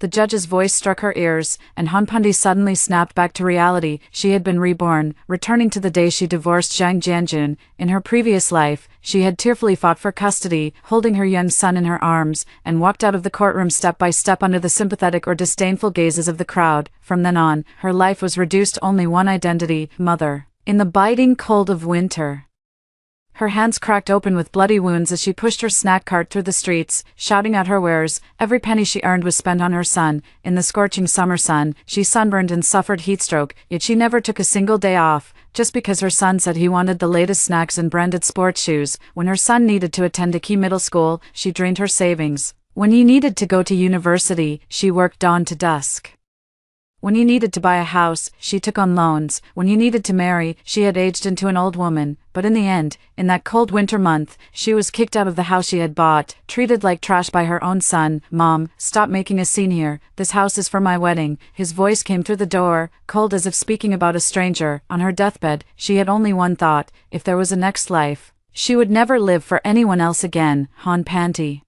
The judge's voice struck her ears, and Han Pani suddenly snapped back to reality. She had been reborn, returning to the day she divorced Zhang Jianjun. In her previous life, she had tearfully fought for custody, holding her young son in her arms, and walked out of the courtroom step by step under the sympathetic or disdainful gazes of the crowd. From then on, her life was reduced to only one identity: mother. In the biting cold of winter, her hands cracked open with bloody wounds as she pushed her snack cart through the streets, shouting out her wares. Every penny she earned was spent on her son. In the scorching summer sun, she sunburned and suffered heatstroke, yet she never took a single day off, just because her son said he wanted the latest snacks and branded sports shoes. When her son needed to attend a key middle school, she drained her savings. When he needed to go to university, she worked dawn to dusk. When he needed to buy a house, she took on loans. When he needed to marry, she had aged into an old woman. But in the end, in that cold winter month, she was kicked out of the house she had bought, treated like trash by her own son. "Mom, stop making a scene here. This house is for my wedding." His voice came through the door, cold as if speaking about a stranger. On her deathbed, she had only one thought: if there was a next life, she would never live for anyone else again. Han Pani.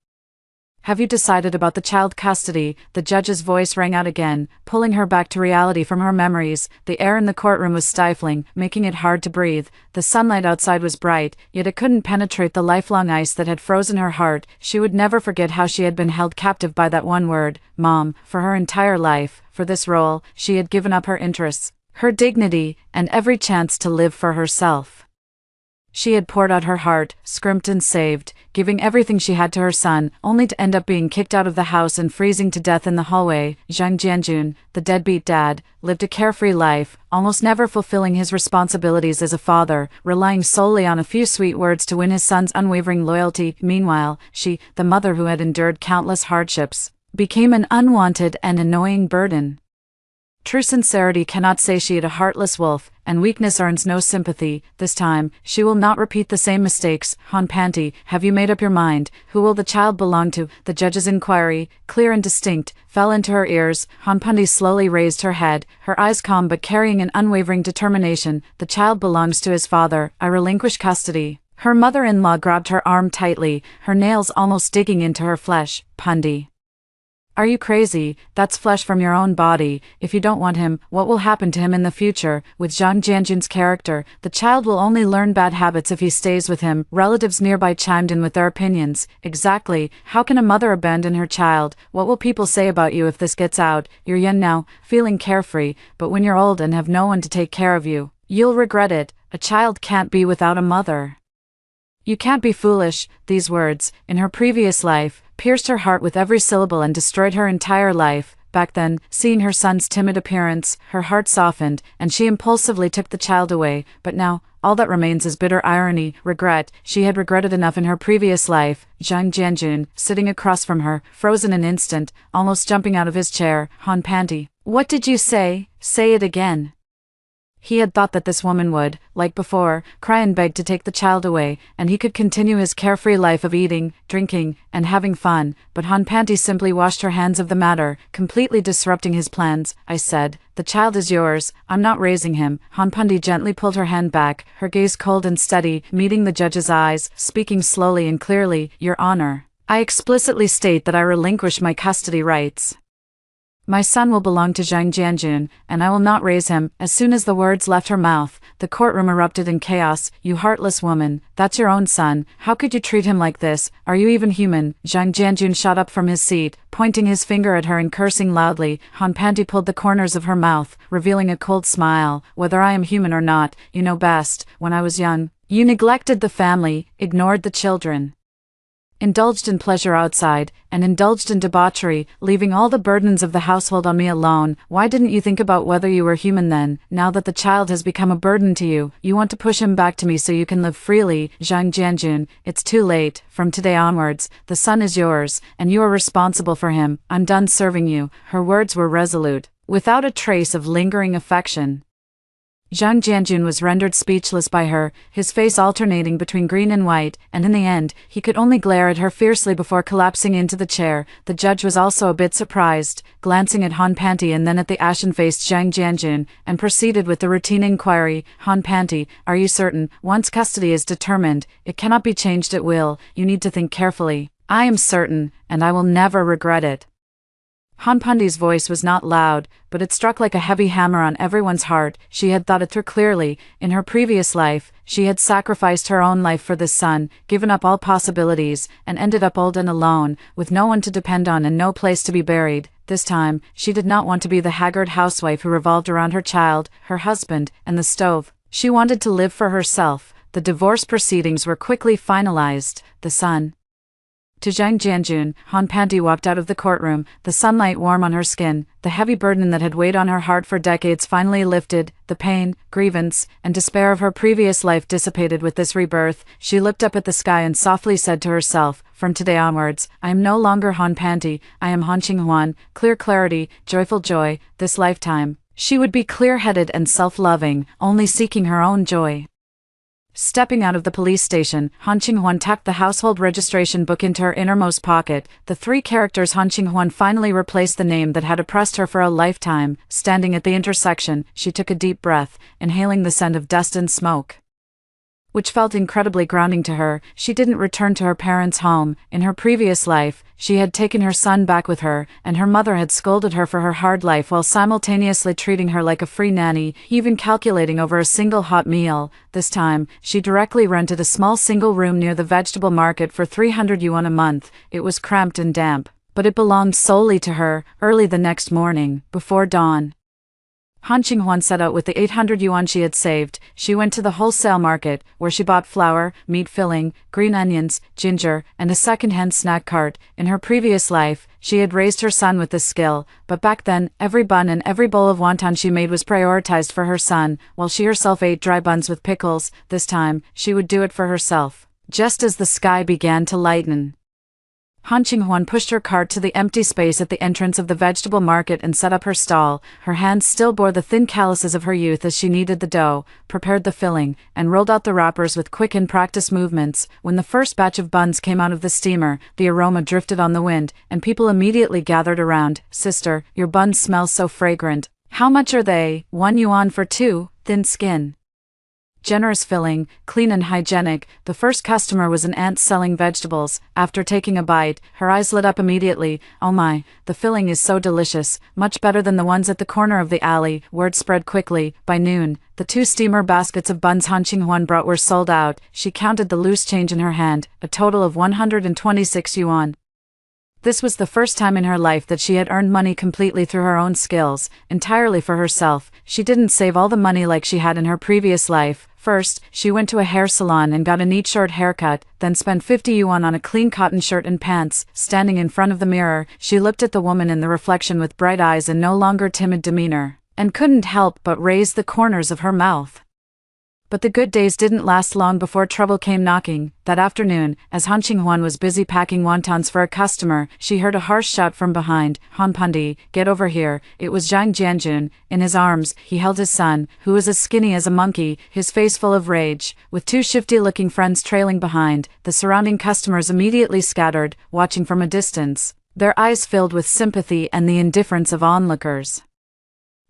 "Have you decided about the child custody?" The judge's voice rang out again, pulling her back to reality from her memories. The air in the courtroom was stifling, making it hard to breathe. The sunlight outside was bright, yet it couldn't penetrate the lifelong ice that had frozen her heart. She would never forget how she had been held captive by that one word, "Mom." For her entire life, for this role, she had given up her interests, her dignity, and every chance to live for herself. She had poured out her heart, scrimped and saved, giving everything she had to her son, only to end up being kicked out of the house and freezing to death in the hallway. Zhang Jianjun, the deadbeat dad, lived a carefree life, almost never fulfilling his responsibilities as a father, relying solely on a few sweet words to win his son's unwavering loyalty. Meanwhile, she, the mother who had endured countless hardships, became an unwanted and annoying burden. True sincerity cannot satiate a heartless wolf, and weakness earns no sympathy. This time, she will not repeat the same mistakes. Han Pani, have you made up your mind? Who will the child belong to? The judge's inquiry, clear and distinct, fell into her ears. Han Pani slowly raised her head, her eyes calm but carrying an unwavering determination. The child belongs to his father. I relinquish custody. Her mother-in-law grabbed her arm tightly, her nails almost digging into her flesh. Pani. Are you crazy? That's flesh from your own body. If you don't want him, what will happen to him in the future? With Zhang Jianjun's character, the child will only learn bad habits if he stays with him. Relatives nearby chimed in with their opinions. Exactly. How can a mother abandon her child? What will people say about you if this gets out? You're young now, feeling carefree, but when you're old and have no one to take care of you, you'll regret it. A child can't be without a mother. You can't be foolish. These words, in her previous life, pierced her heart with every syllable and destroyed her entire life. Back then, seeing her son's timid appearance, her heart softened, and she impulsively took the child away. But now, all that remains is bitter irony, regret. She had regretted enough in her previous life. Zhang Jianjun, sitting across from her, froze in an instant, almost jumping out of his chair. Han Pani. What did you say? Say it again. He had thought that this woman would, like before, cry and beg to take the child away, and he could continue his carefree life of eating, drinking, and having fun, but Han Pani simply washed her hands of the matter, completely disrupting his plans. I said, the child is yours, I'm not raising him. Han Pani gently pulled her hand back, her gaze cold and steady, meeting the judge's eyes, speaking slowly and clearly. Your Honor, I explicitly state that I relinquish my custody rights. My son will belong to Zhang Jianjun, and I will not raise him. As soon as the words left her mouth, the courtroom erupted in chaos. You heartless woman, that's your own son. How could you treat him like this? Are you even human? Zhang Jianjun shot up from his seat, pointing his finger at her and cursing loudly. Han Pani pulled the corners of her mouth, revealing a cold smile. Whether I am human or not, you know best. When I was young, you neglected the family, ignored the children, indulged in pleasure outside, and indulged in debauchery, leaving all the burdens of the household on me alone. Why didn't you think about whether you were human then? Now that the child has become a burden to you, you want to push him back to me so you can live freely. Zhang Jianjun, it's too late. From today onwards, the son is yours, and you are responsible for him. I'm done serving you. Her words were resolute, without a trace of lingering affection. Zhang Jianjun was rendered speechless by her, his face alternating between green and white, and in the end, he could only glare at her fiercely before collapsing into the chair. The judge was also a bit surprised, glancing at Han Pani and then at the ashen-faced Zhang Jianjun, and proceeded with the routine inquiry. Han Pani, are you certain? Once custody is determined, it cannot be changed at will. You need to think carefully. I am certain, and I will never regret it. Han Pandi's voice was not loud, but it struck like a heavy hammer on everyone's heart. She had thought it through clearly. In her previous life, she had sacrificed her own life for this son, given up all possibilities, and ended up old and alone, with no one to depend on and no place to be buried. This time, she did not want to be the haggard housewife who revolved around her child, her husband, and the stove. She wanted to live for herself. The divorce proceedings were quickly finalized. The son. To Zhang Jianjun, Han Panti walked out of the courtroom, the sunlight warm on her skin. The heavy burden that had weighed on her heart for decades finally lifted. The pain, grievance, and despair of her previous life dissipated with this rebirth. She looked up at the sky and softly said to herself, "From today onwards, I am no longer Han Panti, I am Han Qinghuan." Clear clarity, joyful joy. This lifetime, she would be clear-headed and self-loving, only seeking her own joy. Stepping out of the police station, Han Qinghuan tucked the household registration book into her innermost pocket. The three characters Han Qinghuan finally replaced the name that had oppressed her for a lifetime. Standing at the intersection, she took a deep breath, inhaling the scent of dust and smoke, which felt incredibly grounding to her. She didn't return to her parents' home. In her previous life, she had taken her son back with her, and her mother had scolded her for her hard life while simultaneously treating her like a free nanny, even calculating over a single hot meal. This time, she directly rented a small single room near the vegetable market for 300 yuan a month. It was cramped and damp, but it belonged solely to her. Early the next morning, before dawn, Han Qinghuan set out with the 800 yuan she had saved. She went to the wholesale market, where she bought flour, meat filling, green onions, ginger, and a second-hand snack cart. In her previous life, she had raised her son with this skill, but back then, every bun and every bowl of wonton she made was prioritized for her son, while she herself ate dry buns with pickles. This time, she would do it for herself. Just as the sky began to lighten, Han Qinghuan pushed her cart to the empty space at the entrance of the vegetable market and set up her stall. Her hands still bore the thin calluses of her youth as she kneaded the dough, prepared the filling, and rolled out the wrappers with quick and practiced movements. When the first batch of buns came out of the steamer, the aroma drifted on the wind, and people immediately gathered around. "Sister, your buns smell so fragrant. How much are they?" 1 yuan for 2, thin skin, generous filling, clean and hygienic. The first customer was an aunt selling vegetables. After taking a bite, her eyes lit up immediately. "Oh my, the filling is so delicious, much better than the ones at the corner of the alley." Word spread quickly. By noon, the 2 steamer baskets of buns Han Qinghuan brought were sold out. She counted the loose change in her hand, a total of 126 yuan. This was the first time in her life that she had earned money completely through her own skills, entirely for herself. She didn't save all the money like she had in her previous life. First, she went to a hair salon and got a neat short haircut, then spent 50 yuan on a clean cotton shirt and pants. Standing in front of the mirror, she looked at the woman in the reflection with bright eyes and no longer timid demeanor, and couldn't help but raise the corners of her mouth. But the good days didn't last long before trouble came knocking. That afternoon, as Han Qinghuan was busy packing wontons for a customer, she heard a harsh shout from behind. "Han Pandi, get over here." It was Zhang Jianjun. In his arms, he held his son, who was as skinny as a monkey, his face full of rage. With 2 shifty-looking friends trailing behind, the surrounding customers immediately scattered, watching from a distance, their eyes filled with sympathy and the indifference of onlookers.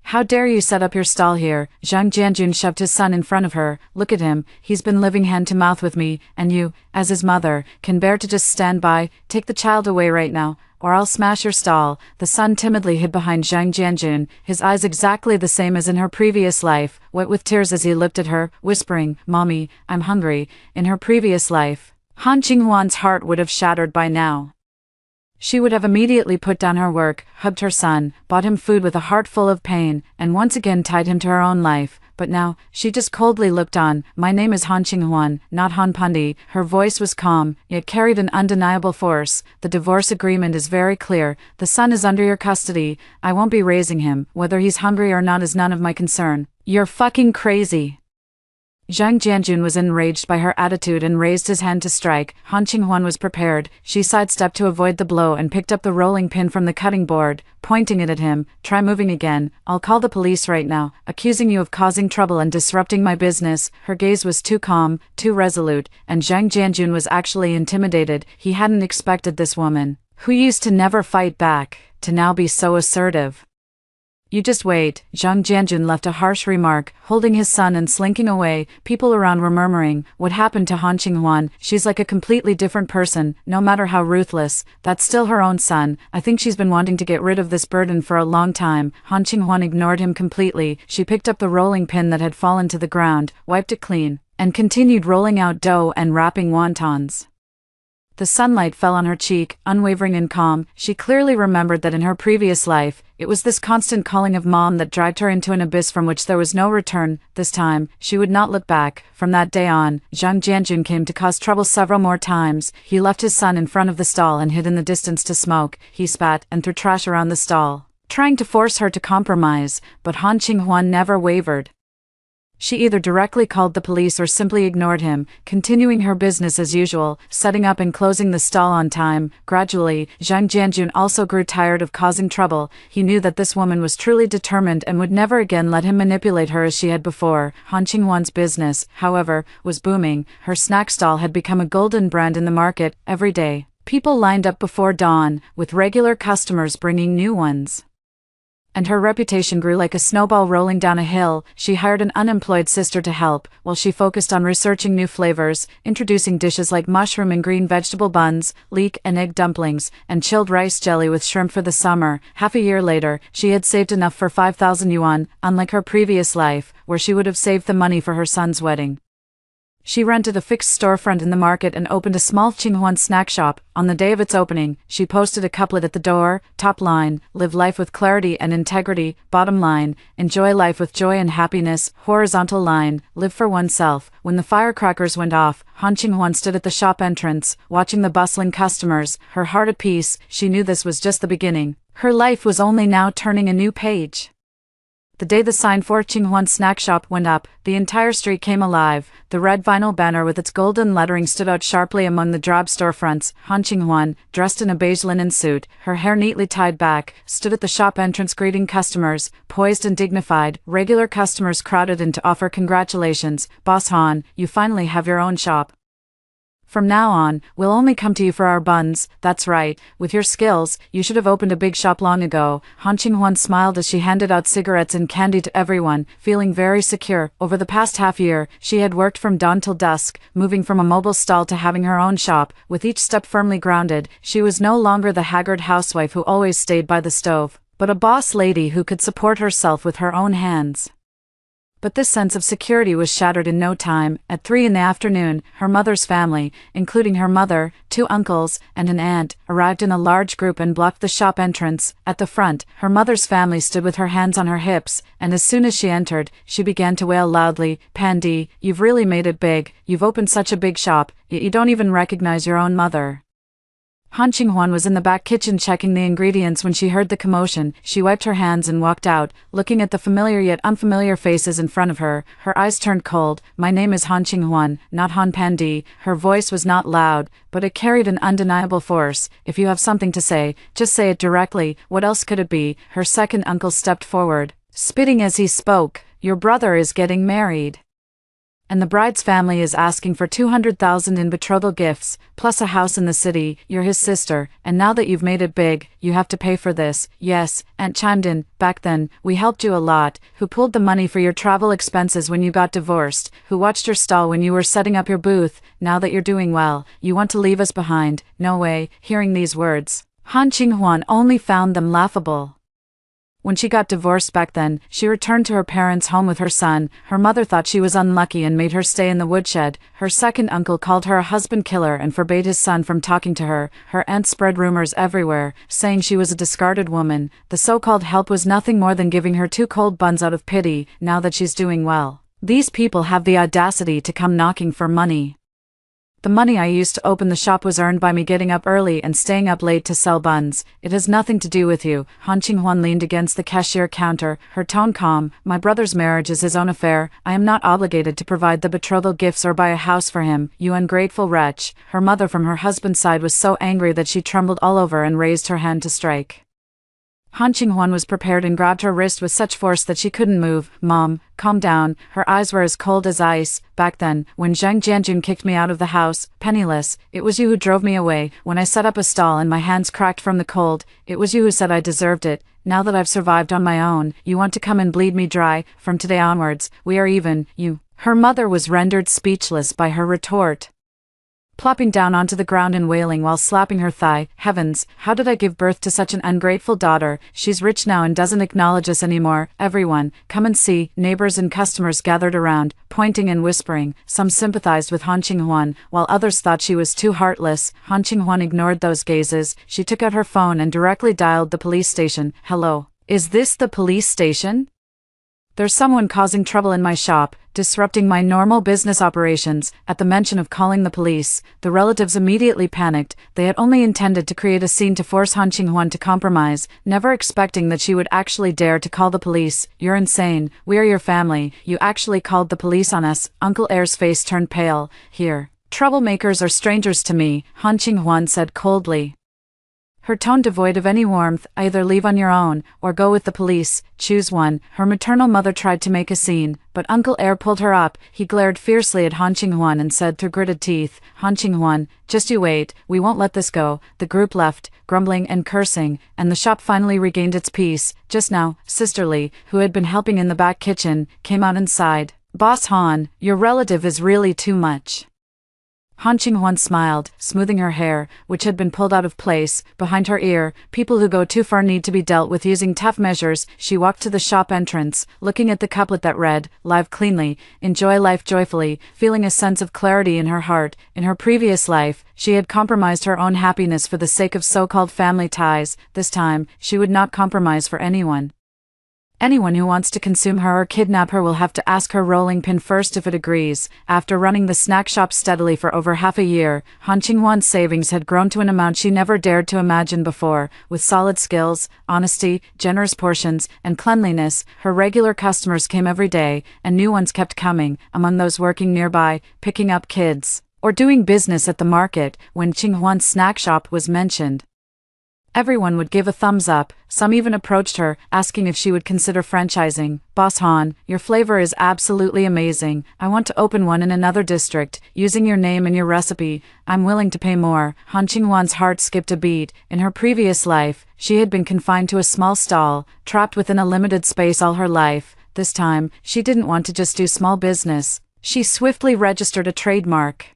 "How dare you set up your stall here?" Zhang Jianjun shoved his son in front of her. "Look at him, he's been living hand to mouth with me, and you, as his mother, can bear to just stand by. Take the child away right now, or I'll smash your stall." The son timidly hid behind Zhang Jianjun, his eyes exactly the same as in her previous life, wet with tears as he looked at her, whispering, "Mommy, I'm hungry." In her previous life, Han Qinghuan's heart would have shattered by now. She would have immediately put down her work, hugged her son, bought him food with a heart full of pain, and once again tied him to her own life. But now, she just coldly looked on. "My name is Han Qinghuan, not Han Pandi." Her voice was calm, yet carried an undeniable force. "The divorce agreement is very clear. The son is under your custody. I won't be raising him. Whether he's hungry or not is none of my concern." "You're fucking crazy." Zhang Jianjun was enraged by her attitude and raised his hand to strike. Han Qinghuan was prepared. She sidestepped to avoid the blow and picked up the rolling pin from the cutting board, pointing it at him. "Try moving again. I'll call the police right now, accusing you of causing trouble and disrupting my business." Her gaze was too calm, too resolute, and Zhang Jianjun was actually intimidated. He hadn't expected this woman, who used to never fight back, to now be so assertive. You just wait. Zhang Jianjun left a harsh remark, holding his son and slinking away. People around were murmuring, what happened to Han Qinghuan? She's like a completely different person, no matter how ruthless. That's still her own son. I think she's been wanting to get rid of this burden for a long time. Han Qinghuan ignored him completely. She picked up the rolling pin that had fallen to the ground, wiped it clean, and continued rolling out dough and wrapping wontons. The sunlight fell on her cheek, unwavering and calm. She clearly remembered that in her previous life, it was this constant calling of mom that dragged her into an abyss from which there was no return. This time, she would not look back. From that day on, Zhang Jianjun came to cause trouble several more times. He left his son in front of the stall and hid in the distance to smoke. He spat and threw trash around the stall, trying to force her to compromise, but Han Qinghuan never wavered. She either directly called the police or simply ignored him, continuing her business as usual, setting up and closing the stall on time. Gradually, Zhang Jianjun also grew tired of causing trouble. He knew that this woman was truly determined and would never again let him manipulate her as she had before. Han Qinghuan's business, however, was booming. Her snack stall had become a golden brand in the market. Every day, people lined up before dawn, with regular customers bringing new ones. And her reputation grew like a snowball rolling down a hill. She hired an unemployed sister to help, while she focused on researching new flavors, introducing dishes like mushroom and green vegetable buns, leek and egg dumplings, and chilled rice jelly with shrimp for the summer. Half a year later, she had saved enough for 5,000 yuan, unlike her previous life, where she would have saved the money for her son's wedding. She rented a fixed storefront in the market and opened a small Qinghuan snack shop. On the day of its opening, she posted a couplet at the door. Top line, live life with clarity and integrity. Bottom line, enjoy life with joy and happiness. Horizontal line, live for oneself. When the firecrackers went off, Han Qinghuan stood at the shop entrance, watching the bustling customers, her heart at peace. She knew this was just the beginning. Her life was only now turning a new page. The day the sign for Qinghuan snack shop went up, the entire street came alive. The red vinyl banner with its golden lettering stood out sharply among the drab storefronts. Han Qinghuan, dressed in a beige linen suit, her hair neatly tied back, stood at the shop entrance greeting customers, poised and dignified. Regular customers crowded in to offer congratulations. Boss Han, you finally have your own shop. From now on, we'll only come to you for our buns. That's right, with your skills, you should have opened a big shop long ago. Han Qinghuan smiled as she handed out cigarettes and candy to everyone, feeling very secure. Over the past half year, she had worked from dawn till dusk, moving from a mobile stall to having her own shop. With each step firmly grounded, she was no longer the haggard housewife who always stayed by the stove, but a boss lady who could support herself with her own hands. But this sense of security was shattered in no time. At 3 in the afternoon, her mother's family, including her mother, 2 uncles, and an aunt, arrived in a large group and blocked the shop entrance. At the front, her mother's family stood with her hands on her hips, and as soon as she entered, she began to wail loudly, Pani, you've really made it big. You've opened such a big shop, yet you don't even recognize your own mother. Han Qinghuan was in the back kitchen checking the ingredients when she heard the commotion. She wiped her hands and walked out, looking at the familiar yet unfamiliar faces in front of her. Her eyes turned cold. My name is Han Qinghuan, not Han Pani. Her voice was not loud, but it carried an undeniable force. If you have something to say, just say it directly. What else could it be? Her second uncle stepped forward, spitting as he spoke. Your brother is getting married. And the bride's family is asking for 200,000 in betrothal gifts, plus a house in the city. You're his sister, and now that you've made it big, you have to pay for this. Yes, Aunt chimed in. Back then, we helped you a lot. Who pulled the money for your travel expenses when you got divorced? Who watched your stall when you were setting up your booth? Now that you're doing well, you want to leave us behind? No way. Hearing these words, Han Qinghuan only found them laughable. When she got divorced back then, she returned to her parents' home with her son. Her mother thought she was unlucky and made her stay in the woodshed. Her second uncle called her a husband killer and forbade his son from talking to her. Her aunt spread rumors everywhere, saying she was a discarded woman. The so-called help was nothing more than giving her 2 cold buns out of pity. Now that she's doing well, these people have the audacity to come knocking for money. The money I used to open the shop was earned by me getting up early and staying up late to sell buns. It has nothing to do with you. Han Qinghuan leaned against the cashier counter, her tone calm. My brother's marriage is his own affair. I am not obligated to provide the betrothal gifts or buy a house for him. You ungrateful wretch. Her mother from her husband's side was so angry that she trembled all over and raised her hand to strike. Han Qinghuan was prepared and grabbed her wrist with such force that she couldn't move. Mom, calm down. Her eyes were as cold as ice. Back then, when Zhang Jianjun kicked me out of the house, penniless, it was you who drove me away. When I set up a stall and my hands cracked from the cold, it was you who said I deserved it. Now that I've survived on my own, you want to come and bleed me dry. From today onwards, we are even, you. Her mother was rendered speechless by her retort, plopping down onto the ground and wailing while slapping her thigh. Heavens, how did I give birth to such an ungrateful daughter? She's rich now and doesn't acknowledge us anymore. Everyone, come and see. Neighbors and customers gathered around, pointing and whispering. Some sympathized with Han Qinghuan, while others thought she was too heartless. Han Qinghuan ignored those gazes. She took out her phone and directly dialed the police station. Hello, is this the police station? There's someone causing trouble in my shop, disrupting my normal business operations. At the mention of calling the police, the relatives immediately panicked. They had only intended to create a scene to force Han Qinghuan to compromise, never expecting that she would actually dare to call the police. You're insane. We are your family. You actually called the police on us. Uncle Air's face turned pale. Here. Troublemakers are strangers to me, Han Qinghuan said coldly, her tone devoid of any warmth. Either leave on your own, or go with the police. Choose one. Her maternal mother tried to make a scene, but Uncle Air pulled her up. He glared fiercely at Han Qinghuan and said through gritted teeth, Han Qinghuan, just you wait, we won't let this go. The group left, grumbling and cursing, and the shop finally regained its peace. Just now, Sister Lee, who had been helping in the back kitchen, came out and sighed. Boss Han, your relative is really too much. Han Qinghuan smiled, smoothing her hair, which had been pulled out of place, behind her ear. People who go too far need to be dealt with using tough measures. She walked to the shop entrance, looking at the couplet that read, Live cleanly, enjoy life joyfully, feeling a sense of clarity in her heart. In her previous life, she had compromised her own happiness for the sake of so-called family ties. This time, she would not compromise for anyone. Anyone who wants to consume her or kidnap her will have to ask her rolling pin first if it agrees. After running the snack shop steadily for over half a year, Han Qinghuan's savings had grown to an amount she never dared to imagine before. With solid skills, honesty, generous portions, and cleanliness, her regular customers came every day, and new ones kept coming. Among those working nearby, picking up kids, or doing business at the market, when Qinghuan's snack shop was mentioned, everyone would give a thumbs up. Some even approached her, asking if she would consider franchising. Boss Han, your flavor is absolutely amazing. I want to open one in another district, using your name and your recipe. I'm willing to pay more. Han Qinghuan's heart skipped a beat. In her previous life, she had been confined to a small stall, trapped within a limited space all her life. This time, she didn't want to just do small business. She swiftly registered a trademark,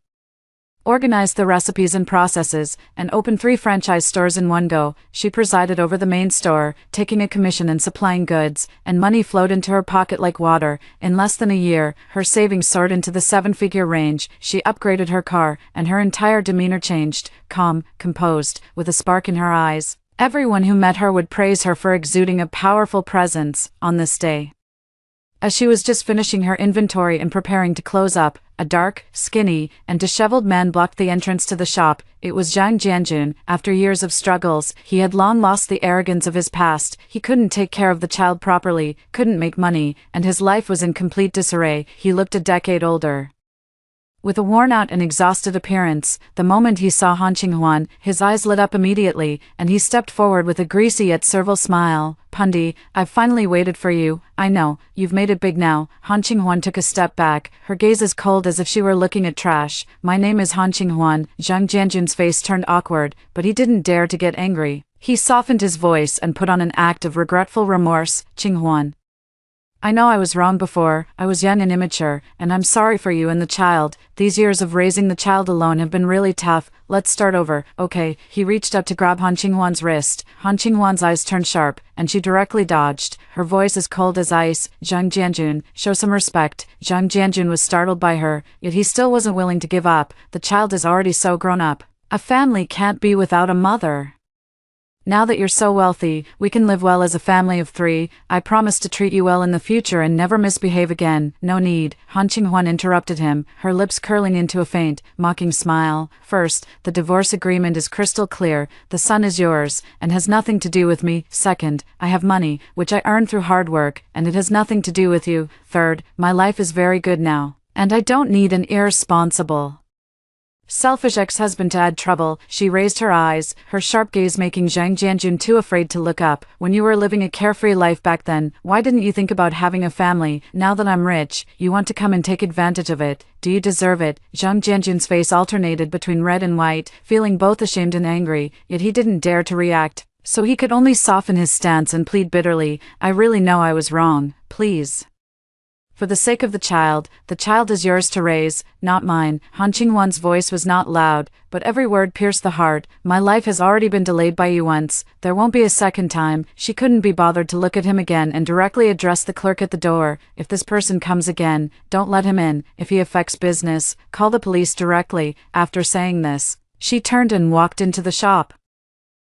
organized the recipes and processes, and opened 3 franchise stores in one go. She presided over the main store, taking a commission and supplying goods, and money flowed into her pocket like water. In less than a year, her savings soared into the 7-figure range. She upgraded her car, and her entire demeanor changed, calm, composed, with a spark in her eyes. Everyone who met her would praise her for exuding a powerful presence. On this day, as she was just finishing her inventory and preparing to close up, a dark, skinny, and disheveled man blocked the entrance to the shop. It was Zhang Jianjun. After years of struggles, he had long lost the arrogance of his past. He couldn't take care of the child properly, couldn't make money, and his life was in complete disarray. He looked a decade older, with a worn-out and exhausted appearance. The moment he saw Han Qinghuan, his eyes lit up immediately, and he stepped forward with a greasy yet servile smile. Pani, I've finally waited for you. I know, you've made it big now. Han Qinghuan took a step back, her gaze as cold as if she were looking at trash. My name is Han Qinghuan. Zhang Jianjun's face turned awkward, but he didn't dare to get angry. He softened his voice and put on an act of regretful remorse. Qinghuan, I know I was wrong before. I was young and immature, and I'm sorry for you and the child. These years of raising the child alone have been really tough. Let's start over, okay? He reached up to grab Han Qinghuan's wrist. Han Qinghuan's eyes turned sharp, and she directly dodged, her voice as cold as ice. Zhang Jianjun, show some respect. Zhang Jianjun was startled by her, yet he still wasn't willing to give up. The child is already so grown up. A family can't be without a mother. Now that you're so wealthy, we can live well as a family of 3. I promise to treat you well in the future and never misbehave again. No need. Han Qinghuan interrupted him, her lips curling into a faint, mocking smile. First, the divorce agreement is crystal clear. The son is yours, and has nothing to do with me. Second, I have money, which I earned through hard work, and it has nothing to do with you. Third, my life is very good now, and I don't need an irresponsible Selfish ex-husband to add trouble. She raised her eyes, her sharp gaze making Zhang Jianjun too afraid to look up. When you were living a carefree life back then, why didn't you think about having a family? Now that I'm rich, you want to come and take advantage of it. Do you deserve it? Zhang Jianjun's face alternated between red and white, feeling both ashamed and angry, yet he didn't dare to react, so he could only soften his stance and plead bitterly, I really know I was wrong, please. For the sake of the child is yours to raise, not mine. Han Qinghuan's voice was not loud, but every word pierced the heart. My life has already been delayed by you once, there won't be a second time. She couldn't be bothered to look at him again and directly addressed the clerk at the door. If this person comes again, don't let him in. If he affects business, call the police directly. After saying this, she turned and walked into the shop.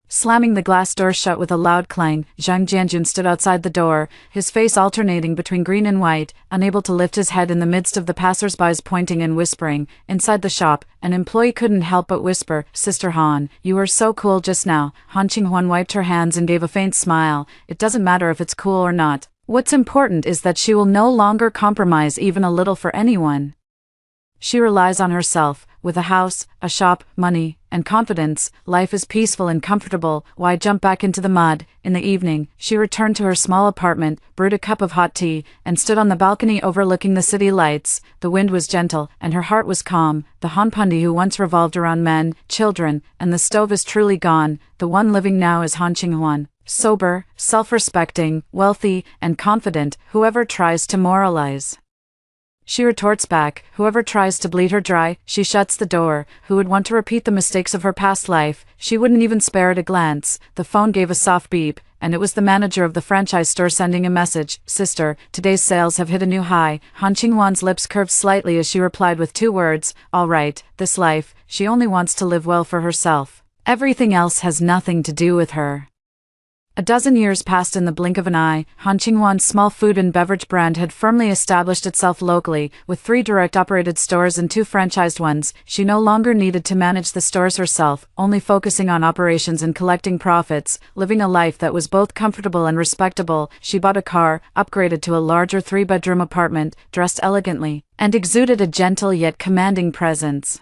Slamming the glass door shut with a loud clang, Zhang Jianjun stood outside the door, his face alternating between green and white, unable to lift his head in the midst of the passers-by's pointing and whispering. Inside the shop, an employee couldn't help but whisper, Sister Han, you were so cool just now. Han Qinghuan wiped her hands and gave a faint smile. It doesn't matter if it's cool or not. What's important is that she will no longer compromise even a little for anyone. She relies on herself. With a house, a shop, money, and confidence, life is peaceful and comfortable. Why jump back into the mud? In the evening, she returned to her small apartment, brewed a cup of hot tea, and stood on the balcony overlooking the city lights. The wind was gentle, and her heart was calm. The Hanpandi who once revolved around men, children, and the stove is truly gone. The one living now is Han Qinghuan. Sober, self-respecting, wealthy, and confident. Whoever tries to moralize, she retorts back. Whoever tries to bleed her dry, she shuts the door. Who would want to repeat the mistakes of her past life? She wouldn't even spare it a glance. The phone gave a soft beep, and it was the manager of the franchise store sending a message. Sister, today's sales have hit a new high. Han Qinghuan's lips curved slightly as she replied with 2 words, all right, this life, she only wants to live well for herself. Everything else has nothing to do with her. A dozen years passed in the blink of an eye. Han Qinghuan's small food and beverage brand had firmly established itself locally, with 3 direct-operated stores and 2 franchised ones. She no longer needed to manage the stores herself, only focusing on operations and collecting profits, living a life that was both comfortable and respectable. She bought a car, upgraded to a larger 3-bedroom apartment, dressed elegantly, and exuded a gentle yet commanding presence.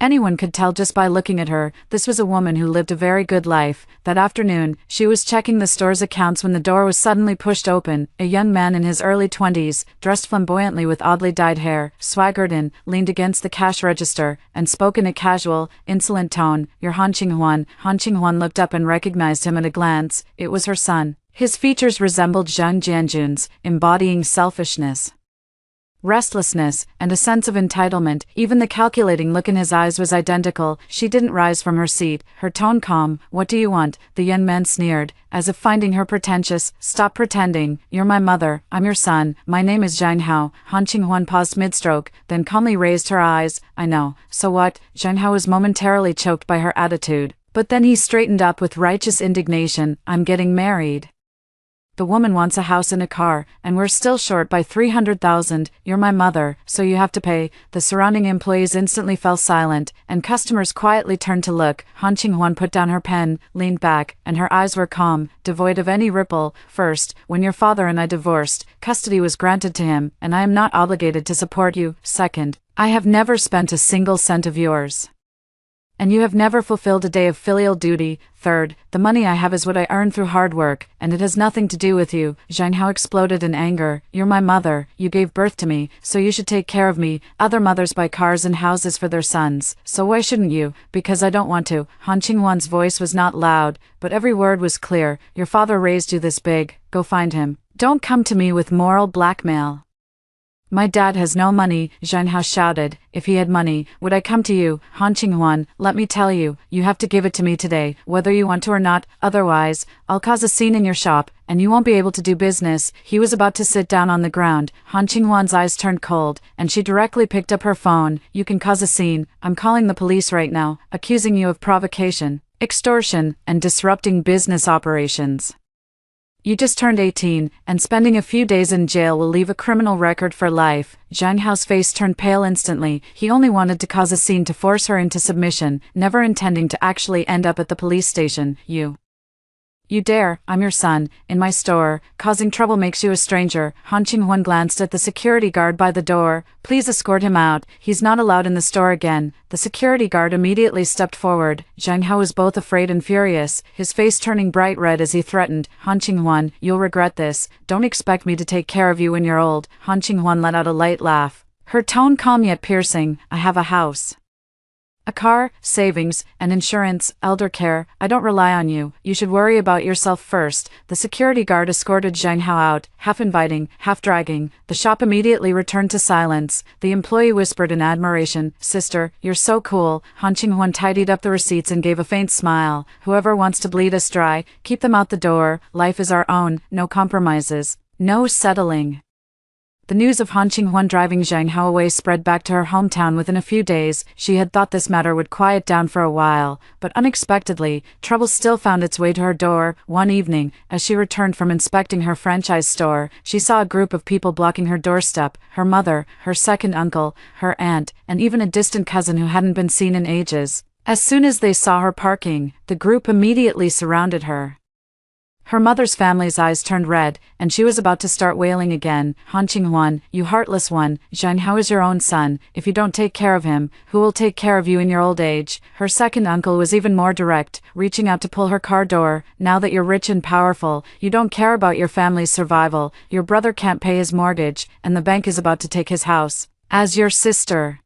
Anyone could tell just by looking at her, this was a woman who lived a very good life. That afternoon, she was checking the store's accounts when the door was suddenly pushed open. A young man in his early 20s, dressed flamboyantly with oddly dyed hair, swaggered in, leaned against the cash register, and spoke in a casual, insolent tone, You're Han Qinghuan. Han Qinghuan looked up and recognized him at a glance. It was her son. His features resembled Zhang Jianjun's, embodying selfishness, restlessness, and a sense of entitlement. Even the calculating look in his eyes was identical. She didn't rise from her seat, her tone calm. What do you want? The young man sneered, as if finding her pretentious. Stop pretending. You're my mother, I'm your son, my name is Zhang Hao. Han Qinghuan paused mid-stroke, then calmly raised her eyes. I know, so what? Zhang Hao was momentarily choked by her attitude, but then he straightened up with righteous indignation. I'm getting married. The woman wants a house and a car, and we're still short by 300,000. You're my mother, so you have to pay. The surrounding employees instantly fell silent, and customers quietly turned to look. Han Qinghuan put down her pen, leaned back, and her eyes were calm, devoid of any ripple. First, when your father and I divorced, custody was granted to him, and I am not obligated to support you. Second, I have never spent a single cent of yours, and you have never fulfilled a day of filial duty. Third, the money I have is what I earned through hard work, and it has nothing to do with you. Zhang Hao exploded in anger. You're my mother, you gave birth to me, so you should take care of me. Other mothers buy cars and houses for their sons, so why shouldn't you? Because I don't want to. Han Qinghuan's voice was not loud, but every word was clear. Your father raised you this big, go find him. Don't come to me with moral blackmail. My dad has no money, Zhang Hao shouted. If he had money, would I come to you? Han Qinghuan, let me tell you, you have to give it to me today, whether you want to or not, otherwise, I'll cause a scene in your shop, and you won't be able to do business. He was about to sit down on the ground. Han Qinghuan's eyes turned cold, and she directly picked up her phone. You can cause a scene. I'm calling the police right now, accusing you of provocation, extortion, and disrupting business operations. You just turned 18, and spending a few days in jail will leave a criminal record for life. Zhang Hao's face turned pale instantly. He only wanted to cause a scene to force her into submission, never intending to actually end up at the police station. You You dare, I'm your son, in my store, causing trouble makes you a stranger. Han Qinghwan glanced at the security guard by the door. Please escort him out, he's not allowed in the store again. The security guard immediately stepped forward. Zhang Hao was both afraid and furious, his face turning bright red as he threatened, Han Qinghwan, you'll regret this, don't expect me to take care of you when you're old. Han Qinghwan let out a light laugh. Her tone calm yet piercing, I have a house, a car, savings, and insurance, elder care, I don't rely on you, you should worry about yourself first. The security guard escorted Zhang Hao out, half inviting, half dragging. The shop immediately returned to silence. The employee whispered in admiration, Sister, you're so cool. Han Qinghwan tidied up the receipts and gave a faint smile. Whoever wants to bleed us dry, keep them out the door, life is our own, no compromises, no settling. The news of Han Qinghwan driving Zhang Hao away spread back to her hometown within a few days. She had thought this matter would quiet down for a while, but unexpectedly, trouble still found its way to her door. One evening, as she returned from inspecting her franchise store, she saw a group of people blocking her doorstep, her mother, her second uncle, her aunt, and even a distant cousin who hadn't been seen in ages. As soon as they saw her parking, the group immediately surrounded her. Her mother's family's eyes turned red, and she was about to start wailing again. Han Qinghwan, you heartless one, Zhang Hao is your own son, if you don't take care of him, who will take care of you in your old age? Her second uncle was even more direct, reaching out to pull her car door. Now that you're rich and powerful, you don't care about your family's survival, your brother can't pay his mortgage, and the bank is about to take his house. As your sister,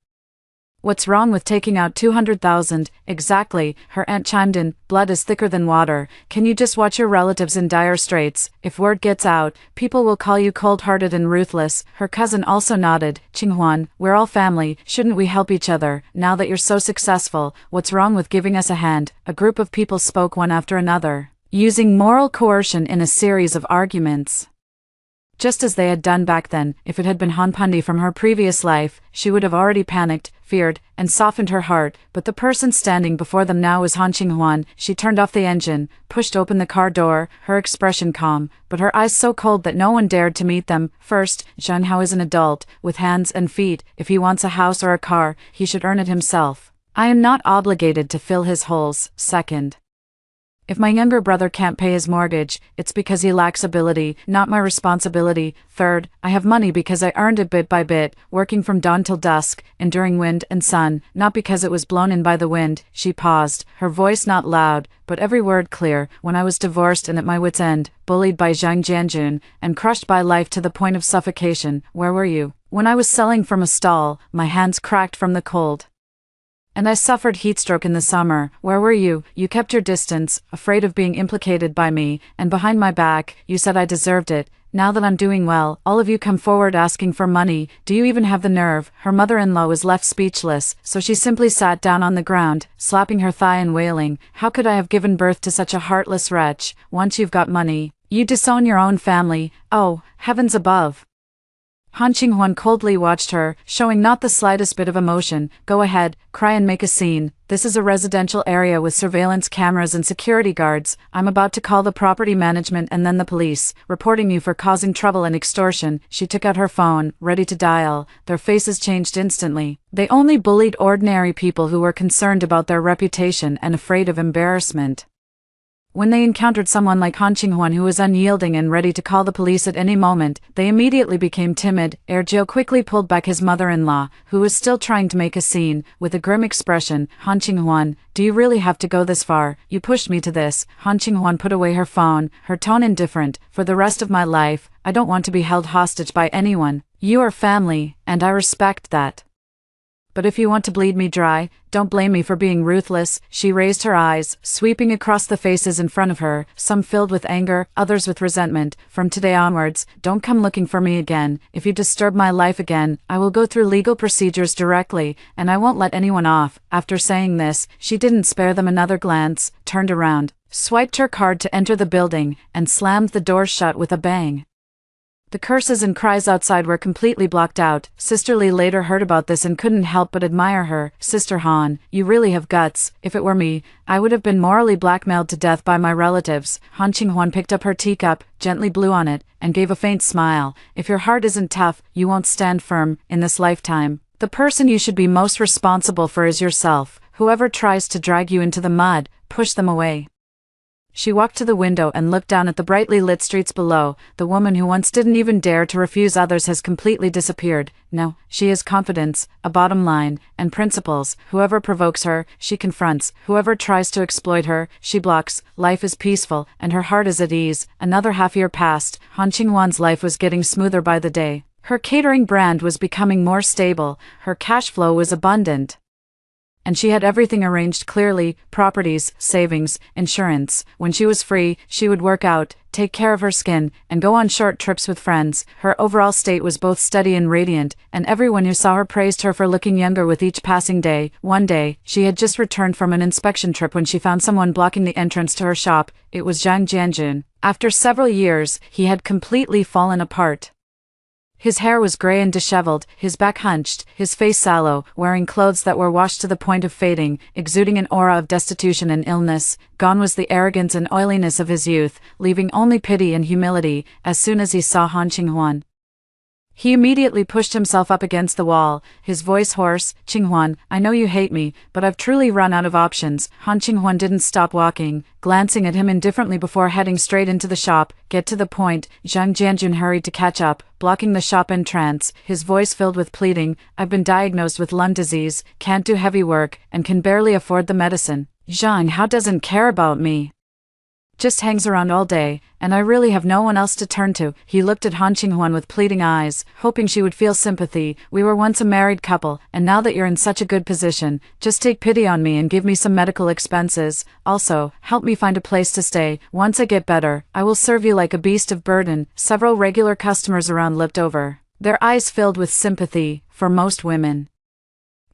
what's wrong with taking out 200,000? Exactly, her aunt chimed in, blood is thicker than water. Can you just watch your relatives in dire straits? If word gets out, people will call you cold-hearted and ruthless. Her cousin also nodded, Qinghwan, we're all family, shouldn't we help each other? Now that you're so successful, what's wrong with giving us a hand? A group of people spoke one after another, using moral coercion in a series of arguments. Just as they had done back then. If it had been Han Pandi from her previous life, she would have already panicked, feared, and softened her heart, but the person standing before them now was Han Qinghwan. She turned off the engine, pushed open the car door, her expression calm, but her eyes so cold that no one dared to meet them. First, Zhang Hao is an adult, with hands and feet. If he wants a house or a car, he should earn it himself. I am not obligated to fill his holes. Second, if my younger brother can't pay his mortgage, it's because he lacks ability, not my responsibility. Third, I have money because I earned it bit by bit, working from dawn till dusk, enduring wind and sun, not because it was blown in by the wind. She paused, her voice not loud, but every word clear. When I was divorced and at my wit's end, bullied by Zhang Jianjun, and crushed by life to the point of suffocation, where were you? When I was selling from a stall, my hands cracked from the cold, and I suffered heatstroke in the summer, where were you? You kept your distance, afraid of being implicated by me, and behind my back, you said I deserved it. Now that I'm doing well, all of you come forward asking for money. Do you even have the nerve? Her mother-in-law was left speechless, so she simply sat down on the ground, slapping her thigh and wailing, how could I have given birth to such a heartless wretch? Once you've got money, you disown your own family. Oh, heavens above. Han Qinghwan coldly watched her, showing not the slightest bit of emotion. Go ahead, cry and make a scene. This is a residential area with surveillance cameras and security guards. I'm about to call the property management and then the police, reporting you for causing trouble and extortion. She took out her phone, ready to dial. Their faces changed instantly. They only bullied ordinary people who were concerned about their reputation and afraid of embarrassment. When they encountered someone like Han Qinghwan who was unyielding and ready to call the police at any moment, they immediately became timid. Erjiu quickly pulled back his mother-in-law, who was still trying to make a scene, with a grim expression. Han Qinghwan, do you really have to go this far? You pushed me to this. Han Qinghwan put away her phone, her tone indifferent. For the rest of my life, I don't want to be held hostage by anyone. You are family, and I respect that. But if you want to bleed me dry, don't blame me for being ruthless. She raised her eyes, sweeping across the faces in front of her, some filled with anger, others with resentment. From today onwards, don't come looking for me again. If you disturb my life again, I will go through legal procedures directly, and I won't let anyone off. After saying this, she didn't spare them another glance, turned around, swiped her card to enter the building, and slammed the door shut with a bang. The curses and cries outside were completely blocked out. Sister Li later heard about this and couldn't help but admire her. Sister Han, you really have guts. If it were me, I would have been morally blackmailed to death by my relatives. Han Qinghwan picked up her teacup, gently blew on it, and gave a faint smile. If your heart isn't tough, you won't stand firm in this lifetime. The person you should be most responsible for is yourself. Whoever tries to drag you into the mud, push them away. She walked to the window and looked down at the brightly lit streets below. The woman who once didn't even dare to refuse others has completely disappeared. No, she has confidence, a bottom line, and principles. Whoever provokes her, she confronts. Whoever tries to exploit her, she blocks. Life is peaceful, and her heart is at ease. Another half-year passed. Han Qinghuan's life was getting smoother by the day. Her catering brand was becoming more stable. Her cash flow was abundant. And she had everything arranged clearly: properties, savings, insurance. When she was free, she would work out, take care of her skin, and go on short trips with friends. Her overall state was both steady and radiant, and everyone who saw her praised her for looking younger with each passing day. One day, she had just returned from an inspection trip when she found someone blocking the entrance to her shop. It was Zhang Jianjun. After several years, he had completely fallen apart. His hair was gray and disheveled, his back hunched, his face sallow, wearing clothes that were washed to the point of fading, exuding an aura of destitution and illness. Gone was the arrogance and oiliness of his youth, leaving only pity and humility. As soon as he saw Han Qinghuan, he immediately pushed himself up against the wall, his voice hoarse. "Qinghuan, I know you hate me, but I've truly run out of options." Han Qinghuan didn't stop walking, glancing at him indifferently before heading straight into the shop. "Get to the point." Zhang Jianjun hurried to catch up, blocking the shop entrance, his voice filled with pleading. "I've been diagnosed with lung disease, can't do heavy work, and can barely afford the medicine. Zhang Hao doesn't care about me. Just hangs around all day, and I really have no one else to turn to." He looked at Han Qinghuan with pleading eyes, hoping she would feel sympathy. "We were once a married couple, and now that you're in such a good position, just take pity on me and give me some medical expenses. Also, help me find a place to stay. Once I get better, I will serve you like a beast of burden." Several regular customers around looked over, their eyes filled with sympathy. For most women,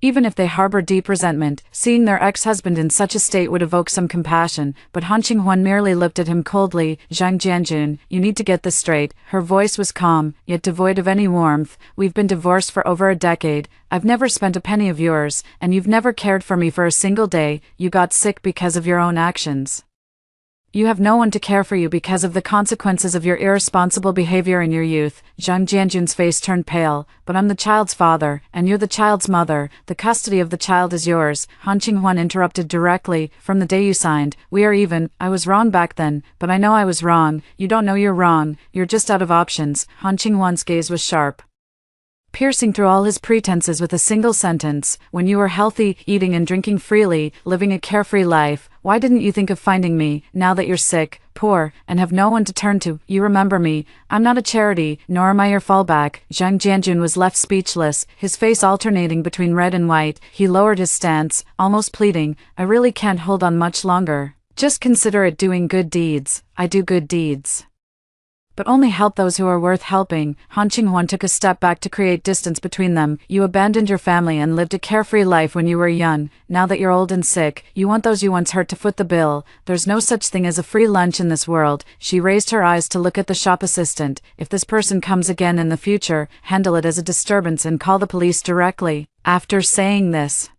even if they harbor deep resentment, seeing their ex-husband in such a state would evoke some compassion, but Han Qinghuan merely looked at him coldly. "Zhang Jianjun, you need to get this straight." Her voice was calm, yet devoid of any warmth. "We've been divorced for over a decade. I've never spent a penny of yours, and you've never cared for me for a single day. You got sick because of your own actions. You have no one to care for you because of the consequences of your irresponsible behavior in your youth." Zhang Jianjun's face turned pale. "But I'm the child's father, and you're the child's mother. The custody of the child is yours." Han Qinghuan interrupted directly. "From the day you signed, we are even. I was wrong back then, but I know I was wrong. You don't know you're wrong. You're just out of options." Han Qinghuan's gaze was sharp, piercing through all his pretenses with a single sentence. "When you were healthy, eating and drinking freely, living a carefree life, why didn't you think of finding me? Now that you're sick, poor, and have no one to turn to, you remember me. I'm not a charity, nor am I your fallback." Zhang Jianjun was left speechless, his face alternating between red and white. He lowered his stance, almost pleading. "I really can't hold on much longer. Just consider it doing good deeds. I do good deeds, but only help those who are worth helping." Han Qinghuan took a step back to create distance between them. "You abandoned your family and lived a carefree life when you were young. Now that you're old and sick, you want those you once hurt to foot the bill. There's no such thing as a free lunch in this world." She raised her eyes to look at the shop assistant. "If this person comes again in the future, handle it as a disturbance and call the police directly." After saying this,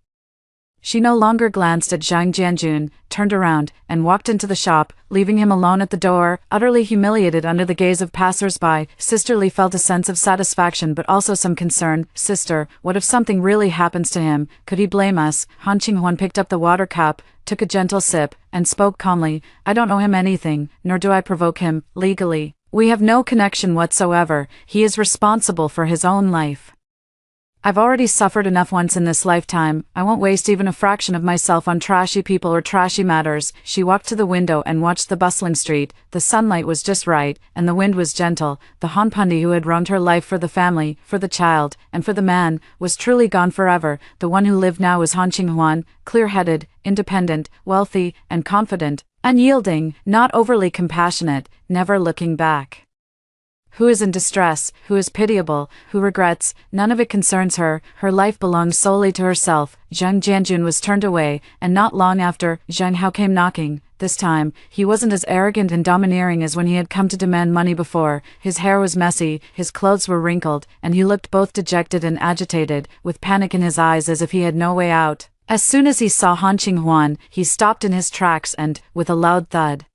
she no longer glanced at Zhang Jianjun, turned around, and walked into the shop, leaving him alone at the door, utterly humiliated under the gaze of passers-by. Sister Li felt a sense of satisfaction but also some concern. "Sister, what if something really happens to him? Could he blame us?" Han Qinghuan picked up the water cup, took a gentle sip, and spoke calmly. "I don't owe him anything, nor do I provoke him. Legally, we have no connection whatsoever. He is responsible for his own life. I've already suffered enough once in this lifetime. I won't waste even a fraction of myself on trashy people or trashy matters." She walked to the window and watched the bustling street. The sunlight was just right, and the wind was gentle. The Han Pandi who had roamed her life for the family, for the child, and for the man, was truly gone forever. The one who lived now was Han Qinghuan, clear-headed, independent, wealthy, and confident, unyielding, not overly compassionate, never looking back. Who is in distress, who is pitiable, who regrets, none of it concerns her. Her life belonged solely to herself. Zhang Jianjun was turned away, and not long after, Zhang Hao came knocking. This time, he wasn't as arrogant and domineering as when he had come to demand money before. His hair was messy, his clothes were wrinkled, and he looked both dejected and agitated, with panic in his eyes as if he had no way out. As soon as he saw Han Qinghuan, he stopped in his tracks and, with a loud thud,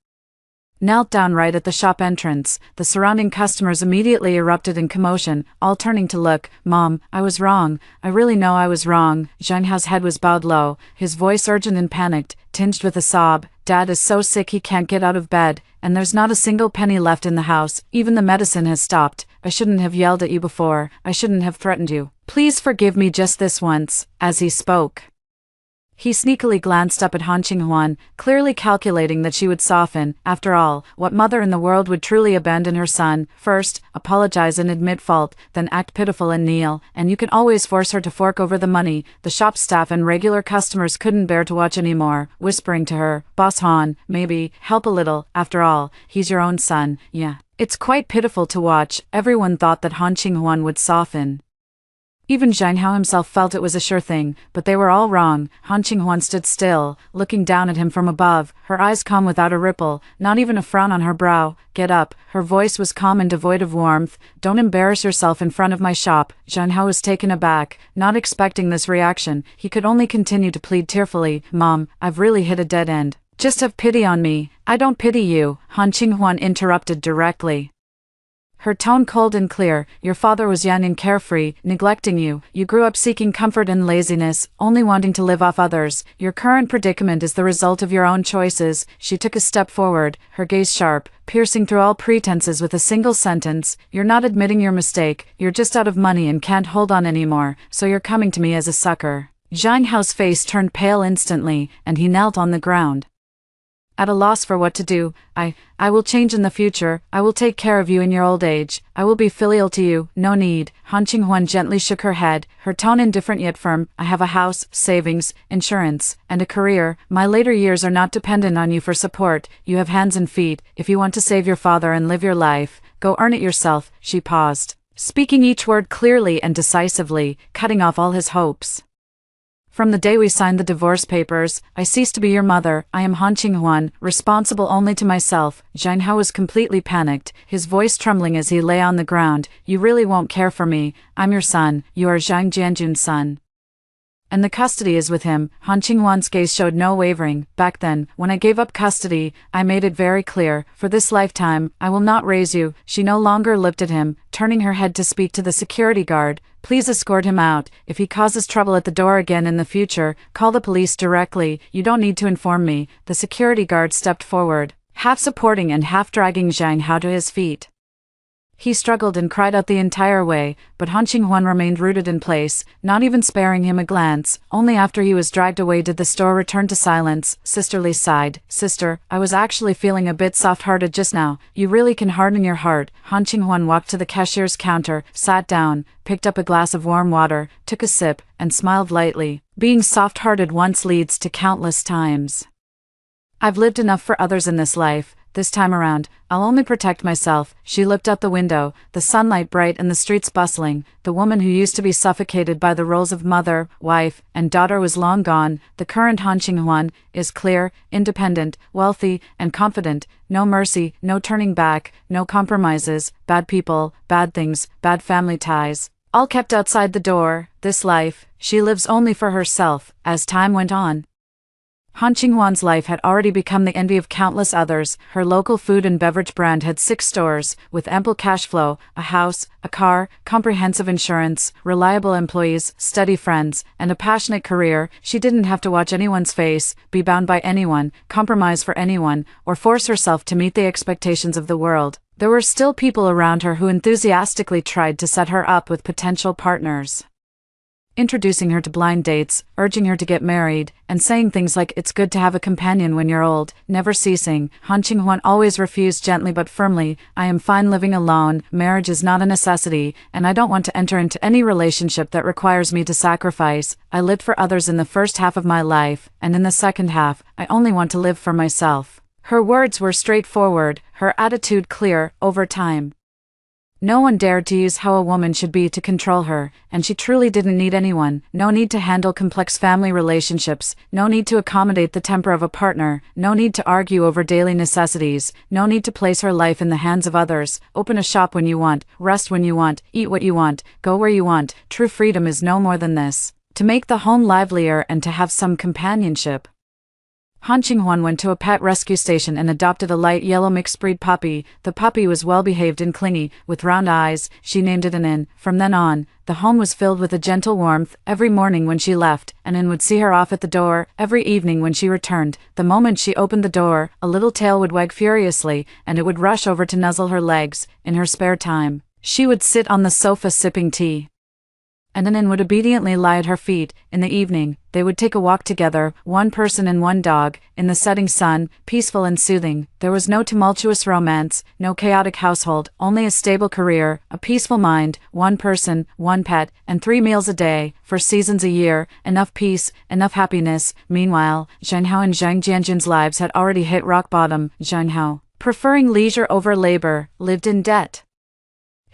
knelt down right at the shop entrance. The surrounding customers immediately erupted in commotion, all turning to look. "Mom, I was wrong. I really know I was wrong." Zhang Hao's head was bowed low, his voice urgent and panicked, tinged with a sob. "Dad is so sick he can't get out of bed, and there's not a single penny left in the house. Even the medicine has stopped. I shouldn't have yelled at you before. I shouldn't have threatened you. Please forgive me just this once." As he spoke, he sneakily glanced up at Han Qinghuan, clearly calculating that she would soften. After all, what mother in the world would truly abandon her son? First, apologize and admit fault, then act pitiful and kneel, and you can always force her to fork over the money. The shop staff and regular customers couldn't bear to watch anymore, whispering to her, "Boss Han, maybe, help a little. After all, he's your own son." Yeah. It's quite pitiful to watch. Everyone thought that Han Qinghuan would soften. Even Zhang Hao himself felt it was a sure thing, but they were all wrong. Han Qinghuan stood still, looking down at him from above, her eyes calm without a ripple, not even a frown on her brow. "Get up." Her voice was calm and devoid of warmth. "Don't embarrass yourself in front of my shop." Zhang Hao was taken aback, not expecting this reaction. He could only continue to plead tearfully, "Mom, I've really hit a dead end. Just have pity on me." "I don't pity you," Han Qinghuan interrupted directly, her tone cold and clear. "Your father was young and carefree, neglecting you. You grew up seeking comfort and laziness, only wanting to live off others. Your current predicament is the result of your own choices." She took a step forward, her gaze sharp, piercing through all pretenses with a single sentence. "You're not admitting your mistake. You're just out of money and can't hold on anymore, so you're coming to me as a sucker." Zhang Hao's face turned pale instantly, and he knelt on the ground, at a loss for what to do. I will change in the future. I will take care of you in your old age. I will be filial to you." "No need." Han Qinghuan gently shook her head, her tone indifferent yet firm. "I have a house, savings, insurance, and a career. My later years are not dependent on you for support. You have hands and feet. If you want to save your father and live your life, go earn it yourself." She paused, speaking each word clearly and decisively, cutting off all his hopes. "From the day we signed the divorce papers, I ceased to be your mother. I am Han Qinghuan, responsible only to myself." Zhang Hao was completely panicked, his voice trembling as he lay on the ground. "You really won't care for me. I'm your son. You are Zhang Jianjun's son, and the custody is with him." Han Qinghuan's gaze showed no wavering. "Back then, when I gave up custody, I made it very clear, for this lifetime, I will not raise you." She no longer looked at him, turning her head to speak to the security guard. "Please escort him out. If he causes trouble at the door again in the future, call the police directly. You don't need to inform me." The security guard stepped forward, half supporting and half dragging Zhang Hao to his feet. He struggled and cried out the entire way, but Han Qinghuan remained rooted in place, not even sparing him a glance. Only after he was dragged away did the store return to silence. Sisterly sighed. "Sister, I was actually feeling a bit soft-hearted just now. You really can harden your heart." Han Qinghuan walked to the cashier's counter, sat down, picked up a glass of warm water, took a sip, and smiled lightly. "Being soft-hearted once leads to countless times. I've lived enough for others in this life. This time around, I'll only protect myself." She looked out the window, the sunlight bright and the streets bustling. The woman who used to be suffocated by the roles of mother, wife, and daughter was long gone. The current Han Qinghuan is clear, independent, wealthy, and confident. No mercy, no turning back, no compromises, bad people, bad things, bad family ties, all kept outside the door. This life, she lives only for herself. As time went on, Han Qinghuan's life had already become the envy of countless others. Her local food and beverage brand had 6 stores, with ample cash flow, a house, a car, comprehensive insurance, reliable employees, steady friends, and a passionate career. She didn't have to watch anyone's face, be bound by anyone, compromise for anyone, or force herself to meet the expectations of the world. There were still people around her who enthusiastically tried to set her up with potential partners, introducing her to blind dates, urging her to get married, and saying things like "it's good to have a companion when you're old," never ceasing. Han Qinghuan always refused gently but firmly. "I am fine living alone. Marriage is not a necessity, and I don't want to enter into any relationship that requires me to sacrifice. I lived for others in the first half of my life, and in the second half, I only want to live for myself." Her words were straightforward, her attitude clear. Over time, no one dared to use how a woman should be to control her, and she truly didn't need anyone. No need to handle complex family relationships, no need to accommodate the temper of a partner, no need to argue over daily necessities, no need to place her life in the hands of others. Open a shop when you want, rest when you want, eat what you want, go where you want. True freedom is no more than this: to make the home livelier and to have some companionship. Han Qinghuan went to a pet rescue station and adopted a light yellow mixed breed puppy. The puppy was well behaved and clingy, with round eyes. She named it Anin. From then on, the home was filled with a gentle warmth. Every morning when she left, Anin would see her off at the door. Every evening when she returned, the moment she opened the door, a little tail would wag furiously, and it would rush over to nuzzle her legs. In her spare time, she would sit on the sofa sipping tea, and Anin would obediently lie at her feet. In the evening, they would take a walk together, one person and one dog, in the setting sun, peaceful and soothing. There was no tumultuous romance, no chaotic household, only a stable career, a peaceful mind, one person, one pet, and 3 meals a day, for seasons a year, enough peace, enough happiness. Meanwhile, Zhang Hao and Zhang Jianjun's lives had already hit rock bottom. Zhang Hao, preferring leisure over labor, lived in debt.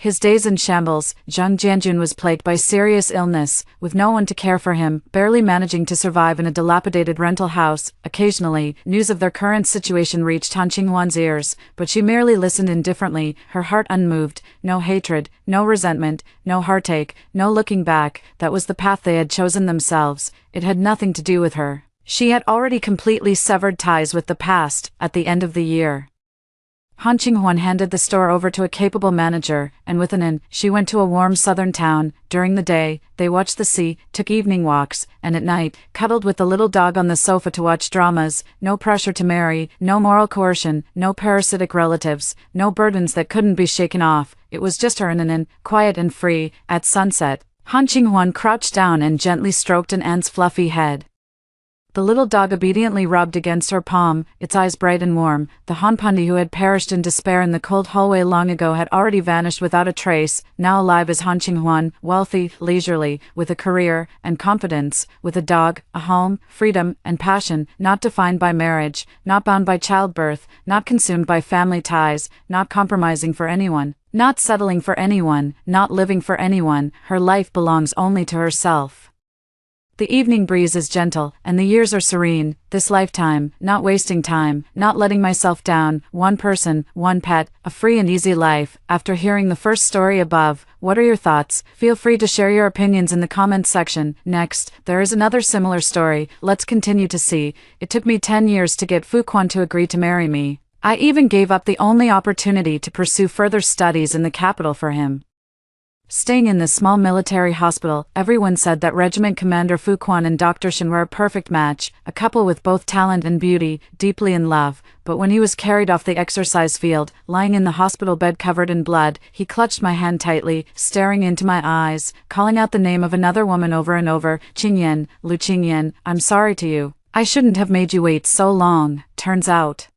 His days in shambles. Zhang Jianjun was plagued by serious illness, with no one to care for him, barely managing to survive in a dilapidated rental house. Occasionally, news of their current situation reached Han Qinghuan's ears, but she merely listened indifferently, her heart unmoved. No hatred, no resentment, no heartache, no looking back. That was the path they had chosen themselves. It had nothing to do with her. She had already completely severed ties with the past. At the end of the year, Han Qinghuan handed the store over to a capable manager, and with Anin, she went to a warm southern town. During the day, they watched the sea, took evening walks, and at night, cuddled with the little dog on the sofa to watch dramas. No pressure to marry, no moral coercion, no parasitic relatives, no burdens that couldn't be shaken off. It was just her and Anin, quiet and free. At sunset, Han Qinghuan crouched down and gently stroked An's fluffy head. The little dog obediently rubbed against her palm, its eyes bright and warm. The Han Pandi who had perished in despair in the cold hallway long ago had already vanished without a trace. Now alive is Han Qinghuan, wealthy, leisurely, with a career and confidence, with a dog, a home, freedom, and passion, not defined by marriage, not bound by childbirth, not consumed by family ties, not compromising for anyone, not settling for anyone, not living for anyone. Her life belongs only to herself. The evening breeze is gentle, and the years are serene. This lifetime, not wasting time, not letting myself down. One person, one pet, a free and easy life. After hearing the first story above, what are your thoughts? Feel free to share your opinions in the comments section. Next, there is another similar story. Let's continue to see. It took me 10 years to get Fu Quan to agree to marry me. I even gave up the only opportunity to pursue further studies in the capital for him. Staying in this small military hospital, everyone said that Regiment Commander Fu Quan and Dr. Shen were a perfect match, a couple with both talent and beauty, deeply in love. But when he was carried off the exercise field, lying in the hospital bed covered in blood, he clutched my hand tightly, staring into my eyes, calling out the name of another woman over and over. Qingyan, Lu Qingyan, I'm sorry to you. I shouldn't have made you wait so long. Turns out,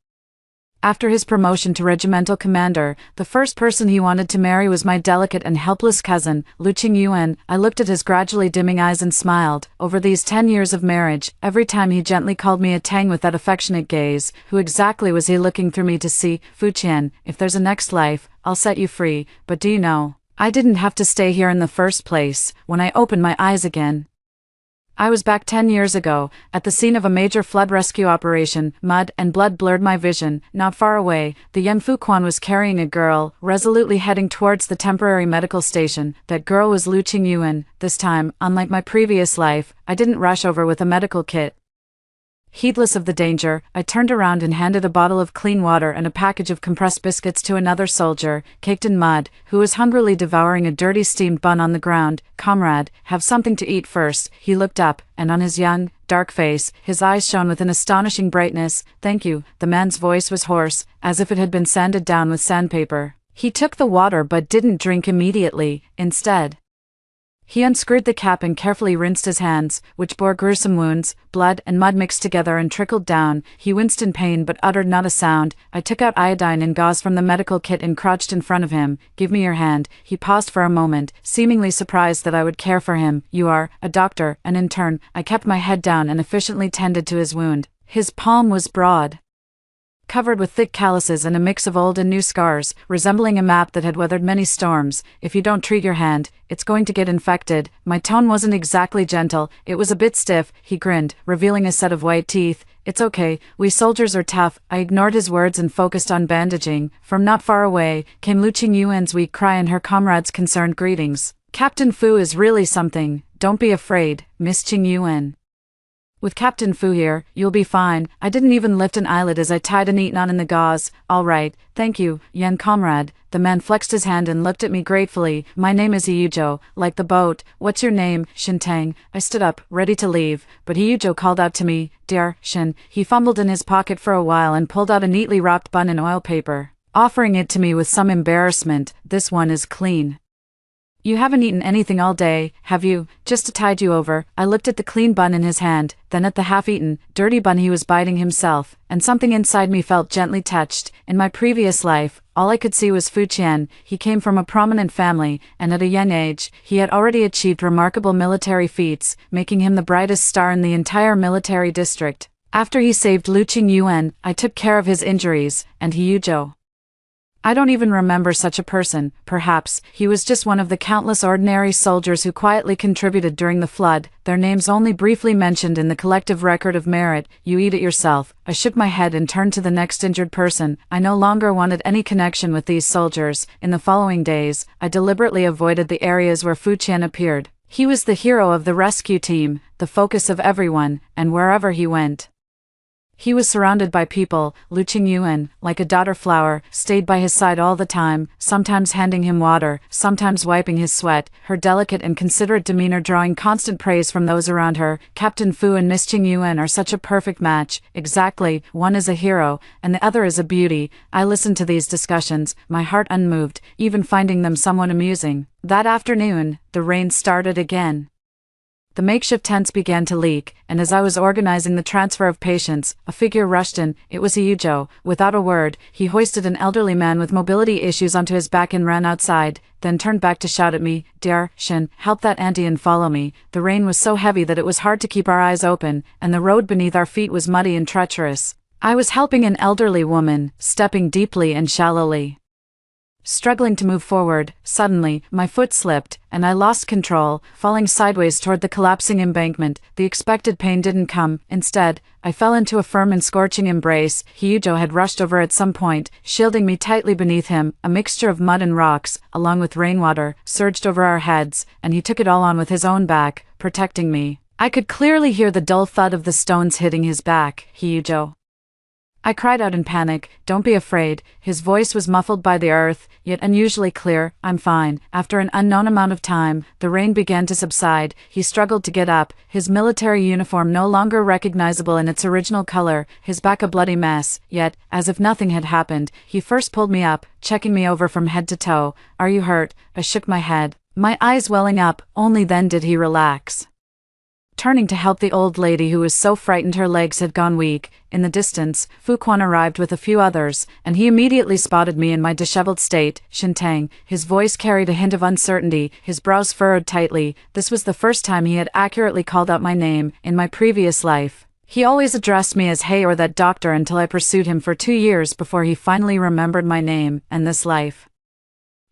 after his promotion to regimental commander, the first person he wanted to marry was my delicate and helpless cousin, Lu Qingyuan. I looked at his gradually dimming eyes and smiled. Over these 10 years of marriage, every time he gently called me a tang with that affectionate gaze. Who exactly was he looking through me to see? Fu Qian, if there's a next life, I'll set you free. But do you know, I didn't have to stay here in the first place. When I opened my eyes again, I was back 10 years ago, at the scene of a major flood rescue operation. Mud and blood blurred my vision. Not far away, the young Fu Quan was carrying a girl, resolutely heading towards the temporary medical station. That girl was Lu Qingyuan. This time, unlike my previous life, I didn't rush over with a medical kit. Heedless of the danger, I turned around and handed a bottle of clean water and a package of compressed biscuits to another soldier, caked in mud, who was hungrily devouring a dirty steamed bun on the ground. Comrade, have something to eat first. He looked up, and on his young, dark face, his eyes shone with an astonishing brightness. Thank you. The man's voice was hoarse, as if it had been sanded down with sandpaper. He took the water but didn't drink immediately. Instead, he unscrewed the cap and carefully rinsed his hands, which bore gruesome wounds. Blood and mud mixed together and trickled down. He winced in pain but uttered not a sound. I took out iodine and gauze from the medical kit and crouched in front of him. Give me your hand. He paused for a moment, seemingly surprised that I would care for him. You are a doctor, and in turn, I kept my head down and efficiently tended to his wound. His palm was broad, covered with thick calluses and a mix of old and new scars, resembling a map that had weathered many storms. If you don't treat your hand, it's going to get infected. My tone wasn't exactly gentle, it was a bit stiff. He grinned, revealing a set of white teeth. It's okay, we soldiers are tough. I ignored his words and focused on bandaging. From not far away, came Lu Qingyuan's weak cry and her comrades' concerned greetings. Captain Fu is really something. Don't be afraid, Miss Qingyuan. With Captain Fu here, you'll be fine. I didn't even lift an eyelid as I tied a neat knot in the gauze. All right, thank you, young comrade. The man flexed his hand and looked at me gratefully. My name is Hyujo, like the boat. What's your name, Shintang? I stood up, ready to leave, but Hyujo called out to me, Dear Shin. He fumbled in his pocket for a while and pulled out a neatly wrapped bun in oil paper, offering it to me with some embarrassment. This one is clean. You haven't eaten anything all day, have you? Just to tide you over. I looked at the clean bun in his hand, then at the half-eaten, dirty bun he was biting himself, and something inside me felt gently touched. In my previous life, all I could see was Fu Qian. He came from a prominent family, and at a young age, he had already achieved remarkable military feats, making him the brightest star in the entire military district. After he saved Lu Qingyuan, I took care of his injuries, and Hyujo. I don't even remember such a person. Perhaps he was just one of the countless ordinary soldiers who quietly contributed during the flood, their names only briefly mentioned in the collective record of merit. You eat it yourself. I shook my head and turned to the next injured person. I no longer wanted any connection with these soldiers. In the following days, I deliberately avoided the areas where Fu Qian appeared. He was the hero of the rescue team, the focus of everyone, and wherever he went, he was surrounded by people. Lu Qingyuan, like a daughter flower, stayed by his side all the time, sometimes handing him water, sometimes wiping his sweat, her delicate and considerate demeanor drawing constant praise from those around her. Captain Fu and Miss Qingyuan are such a perfect match. Exactly, one is a hero, and the other is a beauty. I listened to these discussions, my heart unmoved, even finding them somewhat amusing. That afternoon, the rain started again. The makeshift tents began to leak, and as I was organizing the transfer of patients, a figure rushed in. It was Hyujo. Without a word, he hoisted an elderly man with mobility issues onto his back and ran outside, then turned back to shout at me, Dear Shin, help that auntie and follow me. The rain was so heavy that it was hard to keep our eyes open, and the road beneath our feet was muddy and treacherous. I was helping an elderly woman, stepping deeply and shallowly. Struggling to move forward, suddenly, my foot slipped, and I lost control, falling sideways toward the collapsing embankment. The expected pain didn't come. Instead, I fell into a firm and scorching embrace. Hyujo had rushed over at some point, shielding me tightly beneath him. A mixture of mud and rocks, along with rainwater, surged over our heads, and he took it all on with his own back, protecting me. I could clearly hear the dull thud of the stones hitting his back. Hyujo. I cried out in panic, Don't be afraid. His voice was muffled by the earth, yet unusually clear. I'm fine. After an unknown amount of time, the rain began to subside. He struggled to get up, his military uniform no longer recognizable in its original color, his back a bloody mess. Yet, as if nothing had happened, he first pulled me up, checking me over from head to toe. Are you hurt? I shook my head, my eyes welling up. Only then did he relax, turning to help the old lady who was so frightened her legs had gone weak. In the distance, Fu Quan arrived with a few others, and he immediately spotted me in my disheveled state. Shintang. His voice carried a hint of uncertainty, his brows furrowed tightly. This was the first time he had accurately called out my name. In my previous life, he always addressed me as Hey or that doctor until I pursued him for 2 years before he finally remembered my name. And this life,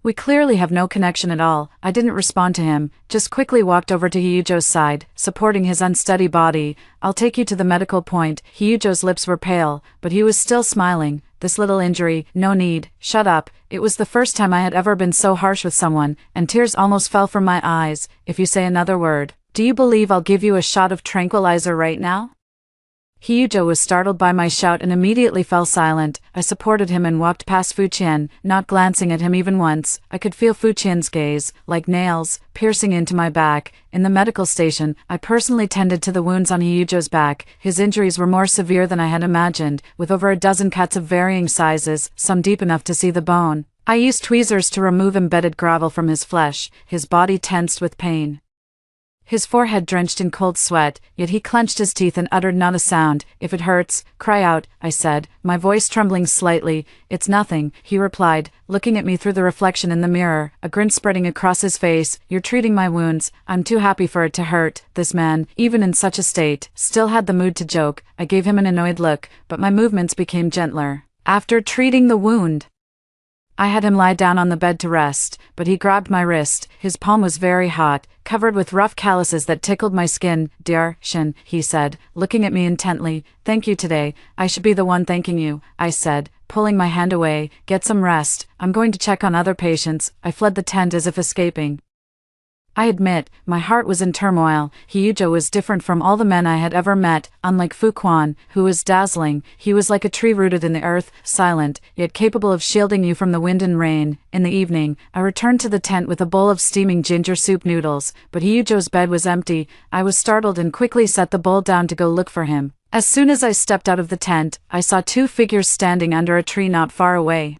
we clearly have no connection at all. I didn't respond to him, just quickly walked over to Hyujo's side, supporting his unsteady body. I'll take you to the medical point. Hyujo's lips were pale, but he was still smiling. This little injury, no need. Shut up. It was the first time I had ever been so harsh with someone, and tears almost fell from my eyes. If you say another word, do you believe I'll give you a shot of tranquilizer right now? Hyujo was startled by my shout and immediately fell silent. I supported him and walked past Fu Qian, not glancing at him even once. I could feel Fu Qian's gaze, like nails, piercing into my back. In the medical station, I personally tended to the wounds on Hyujo's back. His injuries were more severe than I had imagined, with over a dozen cuts of varying sizes, some deep enough to see the bone. I used tweezers to remove embedded gravel from his flesh, his body tensed with pain, his forehead drenched in cold sweat, yet he clenched his teeth and uttered not a sound. If it hurts, cry out, I said, my voice trembling slightly. It's nothing, he replied, looking at me through the reflection in the mirror, a grin spreading across his face. You're treating my wounds. I'm too happy for it to hurt. This man, even in such a state, still had the mood to joke. I gave him an annoyed look, but my movements became gentler. After treating the wound, I had him lie down on the bed to rest, but he grabbed my wrist. His palm was very hot, covered with rough calluses that tickled my skin. Dear Shin, he said, looking at me intently. Thank you today. I should be the one thanking you, I said, pulling my hand away. Get some rest. I'm going to check on other patients. I fled the tent as if escaping. I admit, my heart was in turmoil. Hyujo was different from all the men I had ever met. Unlike Fuquan, who was dazzling, he was like a tree rooted in the earth, silent, yet capable of shielding you from the wind and rain. In the evening, I returned to the tent with a bowl of steaming ginger soup noodles, but Hyujo's bed was empty. I was startled and quickly set the bowl down to go look for him. As soon as I stepped out of the tent, I saw two figures standing under a tree not far away.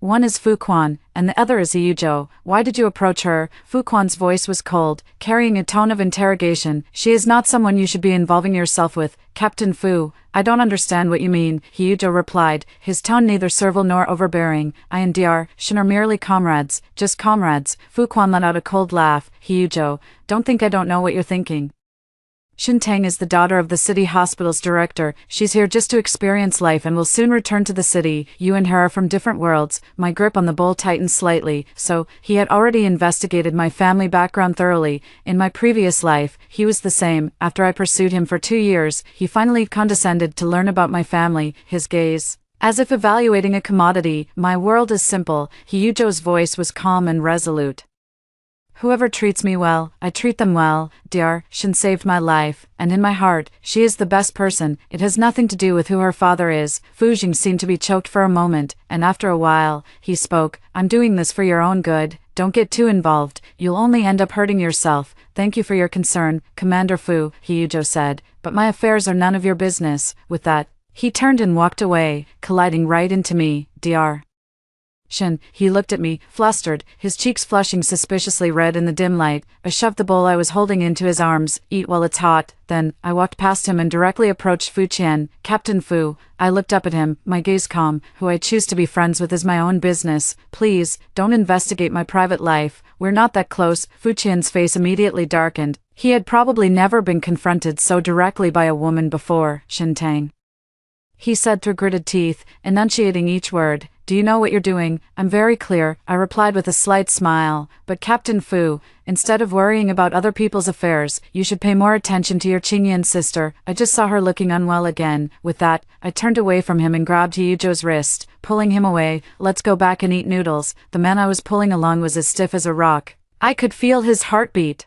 One is Fuquan, and the other is Hyujo. Why did you approach her? Fuquan's voice was cold, carrying a tone of interrogation. She is not someone you should be involving yourself with, Captain Fu. I don't understand what you mean, Hyujo replied, his tone neither servile nor overbearing. I and Shin are merely comrades, just comrades. Fuquan let out a cold laugh. Hyujo, don't think I don't know what you're thinking. Shintang is the daughter of the city hospital's director. She's here just to experience life and will soon return to the city. You and her are from different worlds. My grip on the bowl tightened slightly. So, he had already investigated my family background thoroughly. In my previous life, he was the same. After I pursued him for 2 years, he finally condescended to learn about my family. His gaze, as if evaluating a commodity. My world is simple. Hyujo's voice was calm and resolute. Whoever treats me well, I treat them well. Shin saved my life, and in my heart, she is the best person. It has nothing to do with who her father is. Fujing seemed to be choked for a moment, and after a while, he spoke. I'm doing this for your own good. Don't get too involved. You'll only end up hurting yourself. Thank you for your concern, Commander Fu, Hyujo said, but my affairs are none of your business. With that, he turned and walked away, colliding right into me. Shin, he looked at me, flustered, his cheeks flushing suspiciously red in the dim light. I shoved the bowl I was holding into his arms. Eat while it's hot. Then, I walked past him and directly approached Fu Qian. Captain Fu. I looked up at him, my gaze calm. Who I choose to be friends with is my own business. Please, don't investigate my private life. We're not that close. Fu Qian's face immediately darkened. He had probably never been confronted so directly by a woman before. Shintang, he said through gritted teeth, enunciating each word. Do you know what you're doing? I'm very clear, I replied with a slight smile. But Captain Fu, instead of worrying about other people's affairs, you should pay more attention to your Qingyan sister. I just saw her looking unwell again. With that, I turned away from him and grabbed Hyujo's wrist, pulling him away. Let's go back and eat noodles. The man I was pulling along was as stiff as a rock. I could feel his heartbeat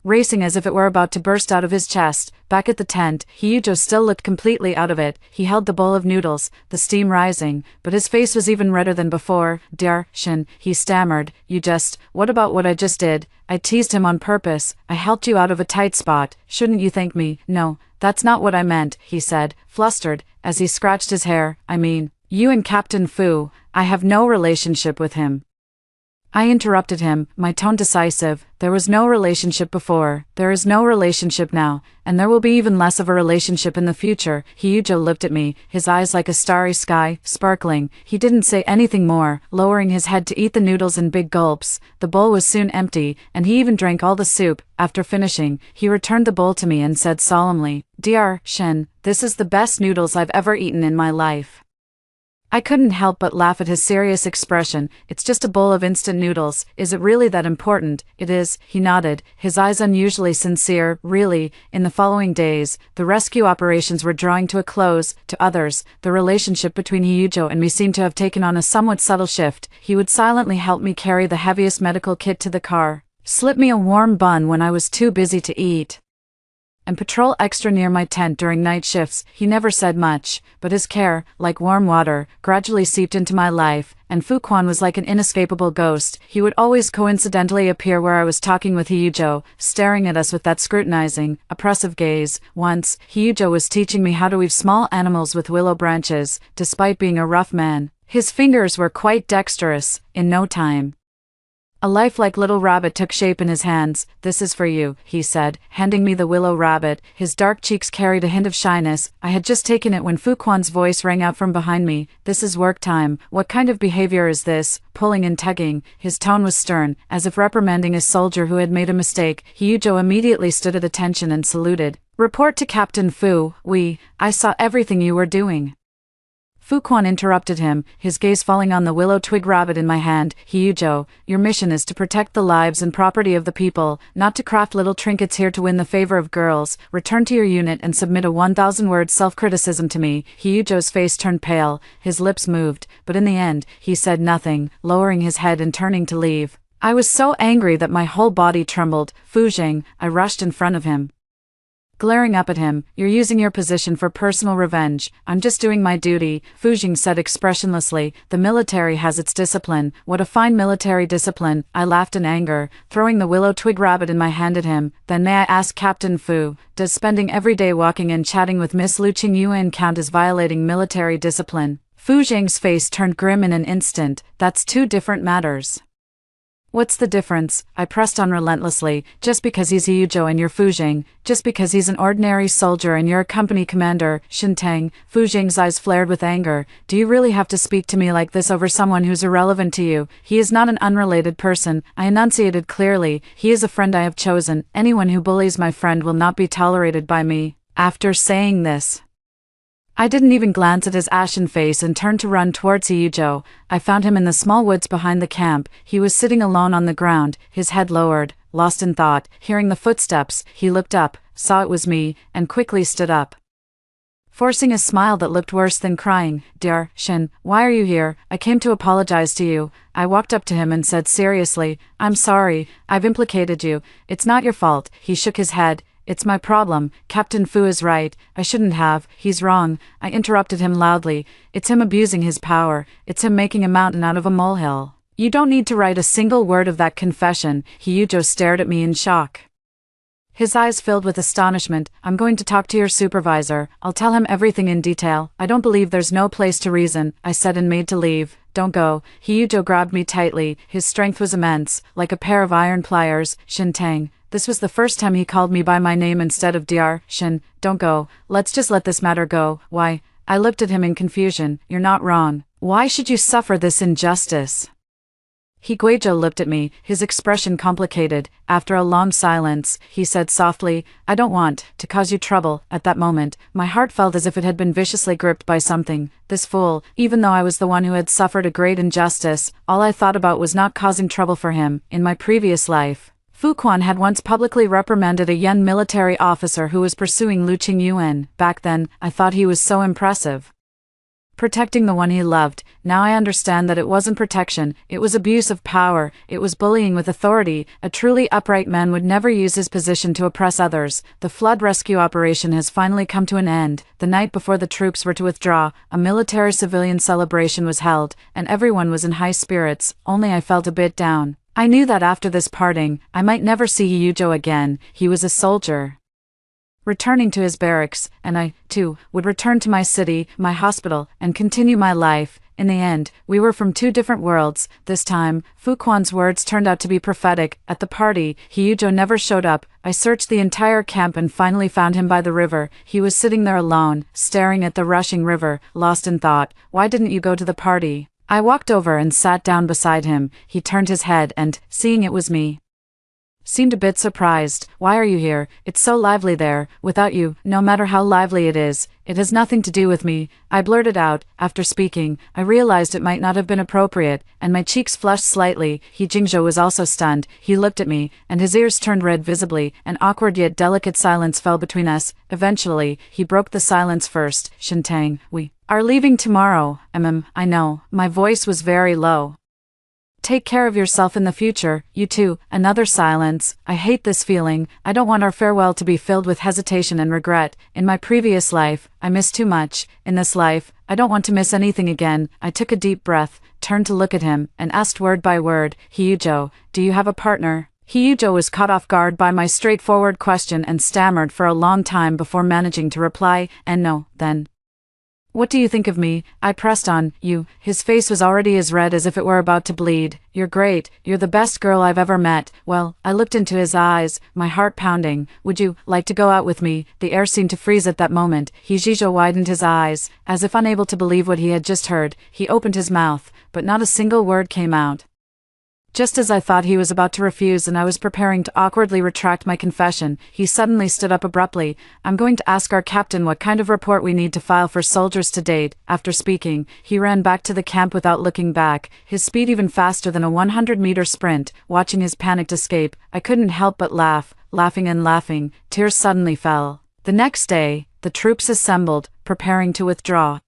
racing as if it were about to burst out of his chest. Back at the tent, Hyujo still looked completely out of it. He held the bowl of noodles, the steam rising, but his face was even redder than before. Shin, he stammered, what about what I just did? I teased him on purpose. I helped you out of a tight spot. Shouldn't you thank me? No, that's not what I meant, he said, flustered, as he scratched his hair. I mean, you and Captain Fu, I have no relationship with him. I interrupted him, my tone decisive. There was no relationship before, there is no relationship now, and there will be even less of a relationship in the future. Hyujo looked at me, his eyes like a starry sky, sparkling. He didn't say anything more, lowering his head to eat the noodles in big gulps. The bowl was soon empty, and he even drank all the soup. After finishing, he returned the bowl to me and said solemnly, Shin, this is the best noodles I've ever eaten in my life. I couldn't help but laugh at his serious expression. It's just a bowl of instant noodles. Is it really that important? It is, he nodded, his eyes unusually sincere. Really, in the following days, the rescue operations were drawing to a close. To others, the relationship between Hyujo and me seemed to have taken on a somewhat subtle shift. He would silently help me carry the heaviest medical kit to the car, slip me a warm bun when I was too busy to eat, and patrol extra near my tent during night shifts. He never said much, but his care, like warm water, gradually seeped into my life, and Fuquan was like an inescapable ghost. He would always coincidentally appear where I was talking with Hyujo, staring at us with that scrutinizing, oppressive gaze. Once, Hyujo was teaching me how to weave small animals with willow branches. Despite being a rough man, his fingers were quite dexterous. In no time, a lifelike little rabbit took shape in his hands. This is for you, he said, handing me the willow rabbit. His dark cheeks carried a hint of shyness. I had just taken it when Fuquan's voice rang out from behind me. This is work time. What kind of behavior is this? Pulling and tugging. His tone was stern, as if reprimanding a soldier who had made a mistake. Hyujo immediately stood at attention and saluted. Report to Captain Fu. I saw everything you were doing. Fuquan interrupted him, his gaze falling on the willow twig rabbit in my hand. Hyujo, your mission is to protect the lives and property of the people, not to craft little trinkets here to win the favor of girls. Return to your unit and submit a 1,000-word self-criticism to me. Hyujo's face turned pale, his lips moved, but in the end, he said nothing, lowering his head and turning to leave. I was so angry that my whole body trembled. Fujing, I rushed in front of him. Glaring up at him, "You're using your position for personal revenge." "I'm just doing my duty," Fujing said expressionlessly. "The military has its discipline." "What a fine military discipline," I laughed in anger, throwing the willow twig rabbit in my hand at him. "Then may I ask Captain Fu, does spending every day walking and chatting with Miss Lu Qingyuan count as violating military discipline?" Fujing's face turned grim in an instant. "That's two different matters." "What's the difference?" I pressed on relentlessly. "Just because he's Yujo and you're Fujing, just because he's an ordinary soldier and you're a company commander, Shintang." Fujing's eyes flared with anger. "Do you really have to speak to me like this over someone who's irrelevant to you? He is not an unrelated person," I enunciated clearly. "He is a friend I have chosen. Anyone who bullies my friend will not be tolerated by me." After saying this, I didn't even glance at his ashen face and turned to run towards Yujo. I found him in the small woods behind the camp. He was sitting alone on the ground, his head lowered, lost in thought. Hearing the footsteps, he looked up, saw it was me, and quickly stood up, forcing a smile that looked worse than crying. "Dear Shin, why are you here? I came to apologize to you." I walked up to him and said seriously, "I'm sorry, I've implicated you. It's not your fault." He shook his head. "It's my problem. Captain Fu is right. I shouldn't have. He's wrong." I interrupted him loudly. "It's him abusing his power. It's him making a mountain out of a molehill. You don't need to write a single word of that confession." Hyujo stared at me in shock, his eyes filled with astonishment. "I'm going to talk to your supervisor. I'll tell him everything in detail. I don't believe there's no place to reason," I said and made to leave. "Don't go." Hyujo grabbed me tightly. His strength was immense, like a pair of iron pliers. "Shintang." This was the first time he called me by my name instead of Dr. Shin. "Don't go. Let's just let this matter go." "Why?" I looked at him in confusion. "You're not wrong. Why should you suffer this injustice?" Higuejo looked at me, his expression complicated. After a long silence, he said softly, "I don't want to cause you trouble." At that moment, my heart felt as if it had been viciously gripped by something. This fool, even though I was the one who had suffered a great injustice, all I thought about was not causing trouble for him. In my previous life, Fu Quan had once publicly reprimanded a young military officer who was pursuing Lu Qingyuan. Back then, I thought he was so impressive, protecting the one he loved. Now I understand that it wasn't protection, it was abuse of power, it was bullying with authority. A truly upright man would never use his position to oppress others. The flood rescue operation has finally come to an end. The night before the troops were to withdraw, a military-civilian celebration was held, and everyone was in high spirits, only I felt a bit down. I knew that after this parting, I might never see Yujo again. He was a soldier, returning to his barracks, and I, too, would return to my city, my hospital, and continue my life. In the end, we were from two different worlds. This time, Fu Quan's words turned out to be prophetic. At the party, Yujo never showed up. I searched the entire camp and finally found him by the river. He was sitting there alone, staring at the rushing river, lost in thought. "Why didn't you go to the party?" I walked over and sat down beside him. He turned his head and, seeing it was me, seemed a bit surprised. "Why are you here? It's so lively there. Without you, no matter how lively it has nothing to do with me," I blurted out. After speaking, I realized it might not have been appropriate, and my cheeks flushed slightly. Jingzhou was also stunned. He looked at me, and his ears turned red visibly. An awkward yet delicate silence fell between us. Eventually, he broke the silence first. "Shintang, we are leaving tomorrow." I know." My voice was very low. "Take care of yourself in the future, you too." Another silence. I hate this feeling. I don't want our farewell to be filled with hesitation and regret. In my previous life, I missed too much. In this life, I don't want to miss anything again. I took a deep breath, turned to look at him, and asked word by word, "Hyujo, do you have a partner?" Hyujo was caught off guard by my straightforward question and stammered for a long time before managing to reply, "And no, then. What do you think of me?" I pressed on. "You." His face was already as red as if it were about to bleed. "You're great. You're the best girl I've ever met." "Well," I looked into his eyes, my heart pounding. "Would you like to go out with me?" The air seemed to freeze at that moment. Hijijo widened his eyes, as if unable to believe what he had just heard. He opened his mouth, but not a single word came out. Just as I thought he was about to refuse and I was preparing to awkwardly retract my confession, he suddenly stood up abruptly. "I'm going to ask our captain what kind of report we need to file for soldiers to date." After speaking, he ran back to the camp without looking back, his speed even faster than a 100-meter sprint. Watching his panicked escape, I couldn't help but laugh. Laughing and laughing, tears suddenly fell. The next day, the troops assembled, preparing to withdraw.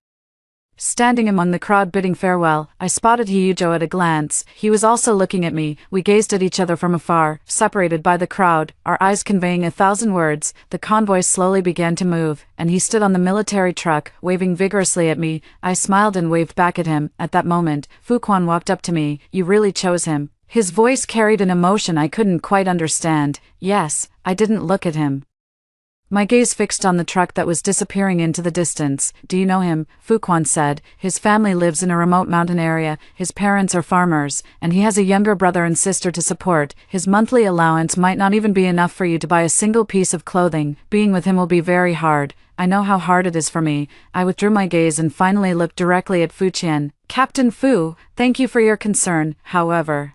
Standing among the crowd bidding farewell, I spotted Hyujo at a glance. He was also looking at me. We gazed at each other from afar, separated by the crowd, our eyes conveying 1,000 words. The convoy slowly began to move, and he stood on the military truck, waving vigorously at me. I smiled and waved back at him. At that moment, Fuquan walked up to me. "You really chose him." His voice carried an emotion I couldn't quite understand. Yes, I didn't look at him. My gaze fixed on the truck that was disappearing into the distance. "Do you know him?" Fuquan said. "His family lives in a remote mountain area, his parents are farmers, and he has a younger brother and sister to support. His monthly allowance might not even be enough for you to buy a single piece of clothing. Being with him will be very hard. I know how hard it is for me." I withdrew my gaze and finally looked directly at Fu Qian. "Captain Fu, thank you for your concern, however.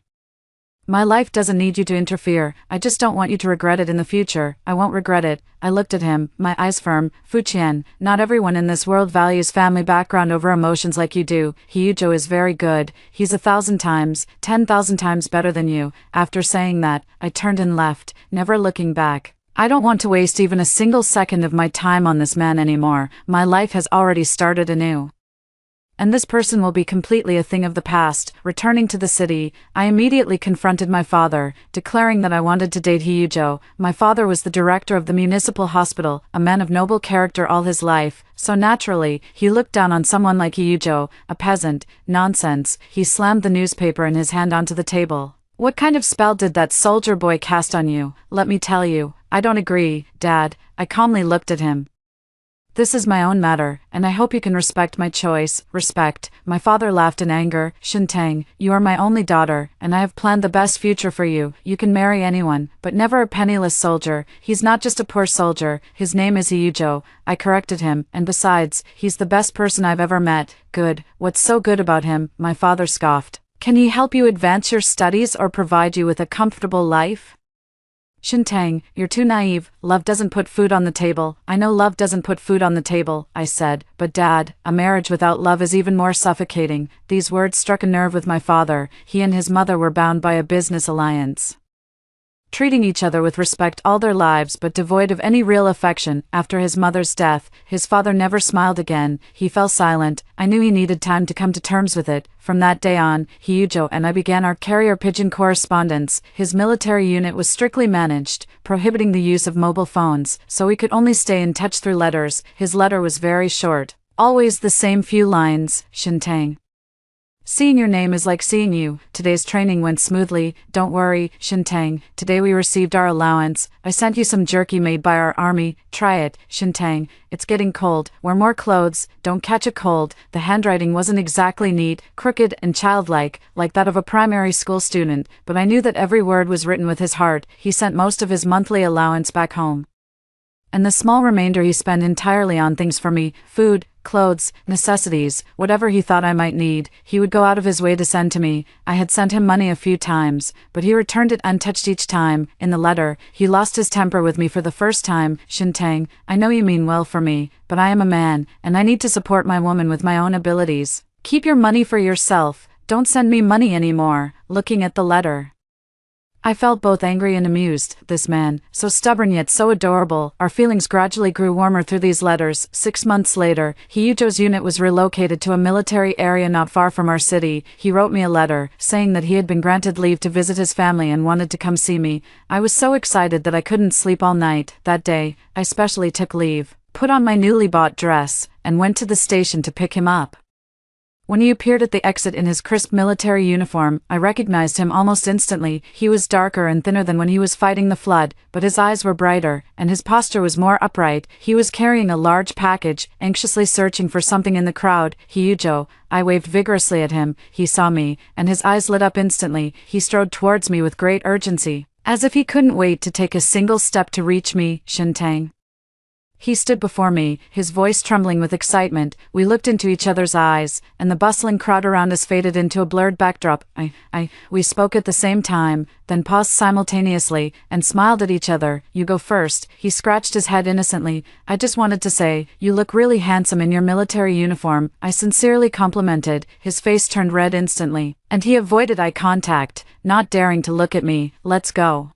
My life doesn't need you to interfere. I just don't want you to regret it in the future." "I won't regret it." I looked at him, my eyes firm. "Fu Qian, not everyone in this world values family background over emotions like you do. Hyujo is very good. He's 1,000 times, 10,000 times better than you." After saying that, I turned and left, never looking back. I don't want to waste even a single second of my time on this man anymore. My life has already started anew. And this person will be completely a thing of the past. Returning to the city, I immediately confronted my father, declaring that I wanted to date Hyujo. My father was the director of the municipal hospital, a man of noble character all his life, so naturally, he looked down on someone like Hyujo, a peasant. Nonsense. He slammed the newspaper in his hand onto the table. "What kind of spell did that soldier boy cast on you? Let me tell you, I don't agree, Dad." I calmly looked at him. "This is my own matter, and I hope you can respect my choice." "Respect?" My father laughed in anger. "Shintang, you are my only daughter, and I have planned the best future for you. You can marry anyone, but never a penniless soldier. He's not just a poor soldier, his name is Hyujo." I corrected him, "and besides, he's the best person I've ever met." "Good. What's so good about him?" My father scoffed. "Can he help you advance your studies or provide you with a comfortable life?" "Shintang, you're too naive. Love doesn't put food on the table." "I know love doesn't put food on the table," I said, "but Dad, a marriage without love is even more suffocating." These words struck a nerve with my father. He and his mother were bound by a business alliance, treating each other with respect all their lives but devoid of any real affection. After his mother's death, his father never smiled again. He fell silent. I knew he needed time to come to terms with it. From that day on, Hyujo and I began our carrier pigeon correspondence. His military unit was strictly managed, prohibiting the use of mobile phones, so we could only stay in touch through letters. His letter was very short. Always the same few lines. "Shintang, seeing your name is like seeing you. Today's training went smoothly. Don't worry, Shintang. Today we received our allowance. I sent you some jerky made by our army. Try it, Shintang. It's getting cold. Wear more clothes. Don't catch a cold." The handwriting wasn't exactly neat, crooked and childlike, like that of a primary school student, but I knew that every word was written with his heart. He sent most of his monthly allowance back home, and the small remainder he spent entirely on things for me: food, clothes, necessities, whatever he thought I might need, he would go out of his way to send to me. I had sent him money a few times, but he returned it untouched each time. In the letter, he lost his temper with me for the first time. "Shintang, I know you mean well for me, but I am a man, and I need to support my woman with my own abilities. Keep your money for yourself. Don't send me money anymore." Looking at the letter, I felt both angry and amused. This man, so stubborn yet so adorable. Our feelings gradually grew warmer through these letters. 6 months later, Hyujo's unit was relocated to a military area not far from our city. He wrote me a letter, saying that he had been granted leave to visit his family and wanted to come see me. I was so excited that I couldn't sleep all night. That day, I specially took leave, put on my newly bought dress, and went to the station to pick him up. When he appeared at the exit in his crisp military uniform, I recognized him almost instantly. He was darker and thinner than when he was fighting the flood, but his eyes were brighter, and his posture was more upright. He was carrying a large package, anxiously searching for something in the crowd. "Hyujo." I waved vigorously at him. He saw me, and his eyes lit up instantly. He strode towards me with great urgency, as if he couldn't wait to take a single step to reach me. "Shintang." He stood before me, his voice trembling with excitement. We looked into each other's eyes, and the bustling crowd around us faded into a blurred backdrop. We spoke at the same time, then paused simultaneously, and smiled at each other. "You go first." He scratched his head innocently. "I just wanted to say, you look really handsome in your military uniform." I sincerely complimented. His face turned red instantly, and he avoided eye contact, not daring to look at me. "Let's go."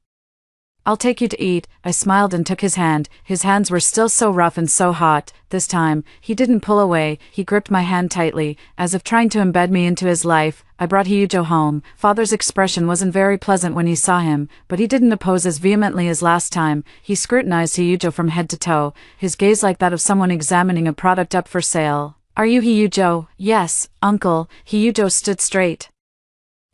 I'll take you to eat. I smiled and took his hand. His hands were still so rough and so hot. This time, he didn't pull away. He gripped my hand tightly, as if trying to embed me into his life. I brought Hyujo home. Father's expression wasn't very pleasant when he saw him, but he didn't oppose as vehemently as last time. He scrutinized Hyujo from head to toe, his gaze like that of someone examining a product up for sale. Are you Hyujo? Yes, uncle. Hyujo stood straight,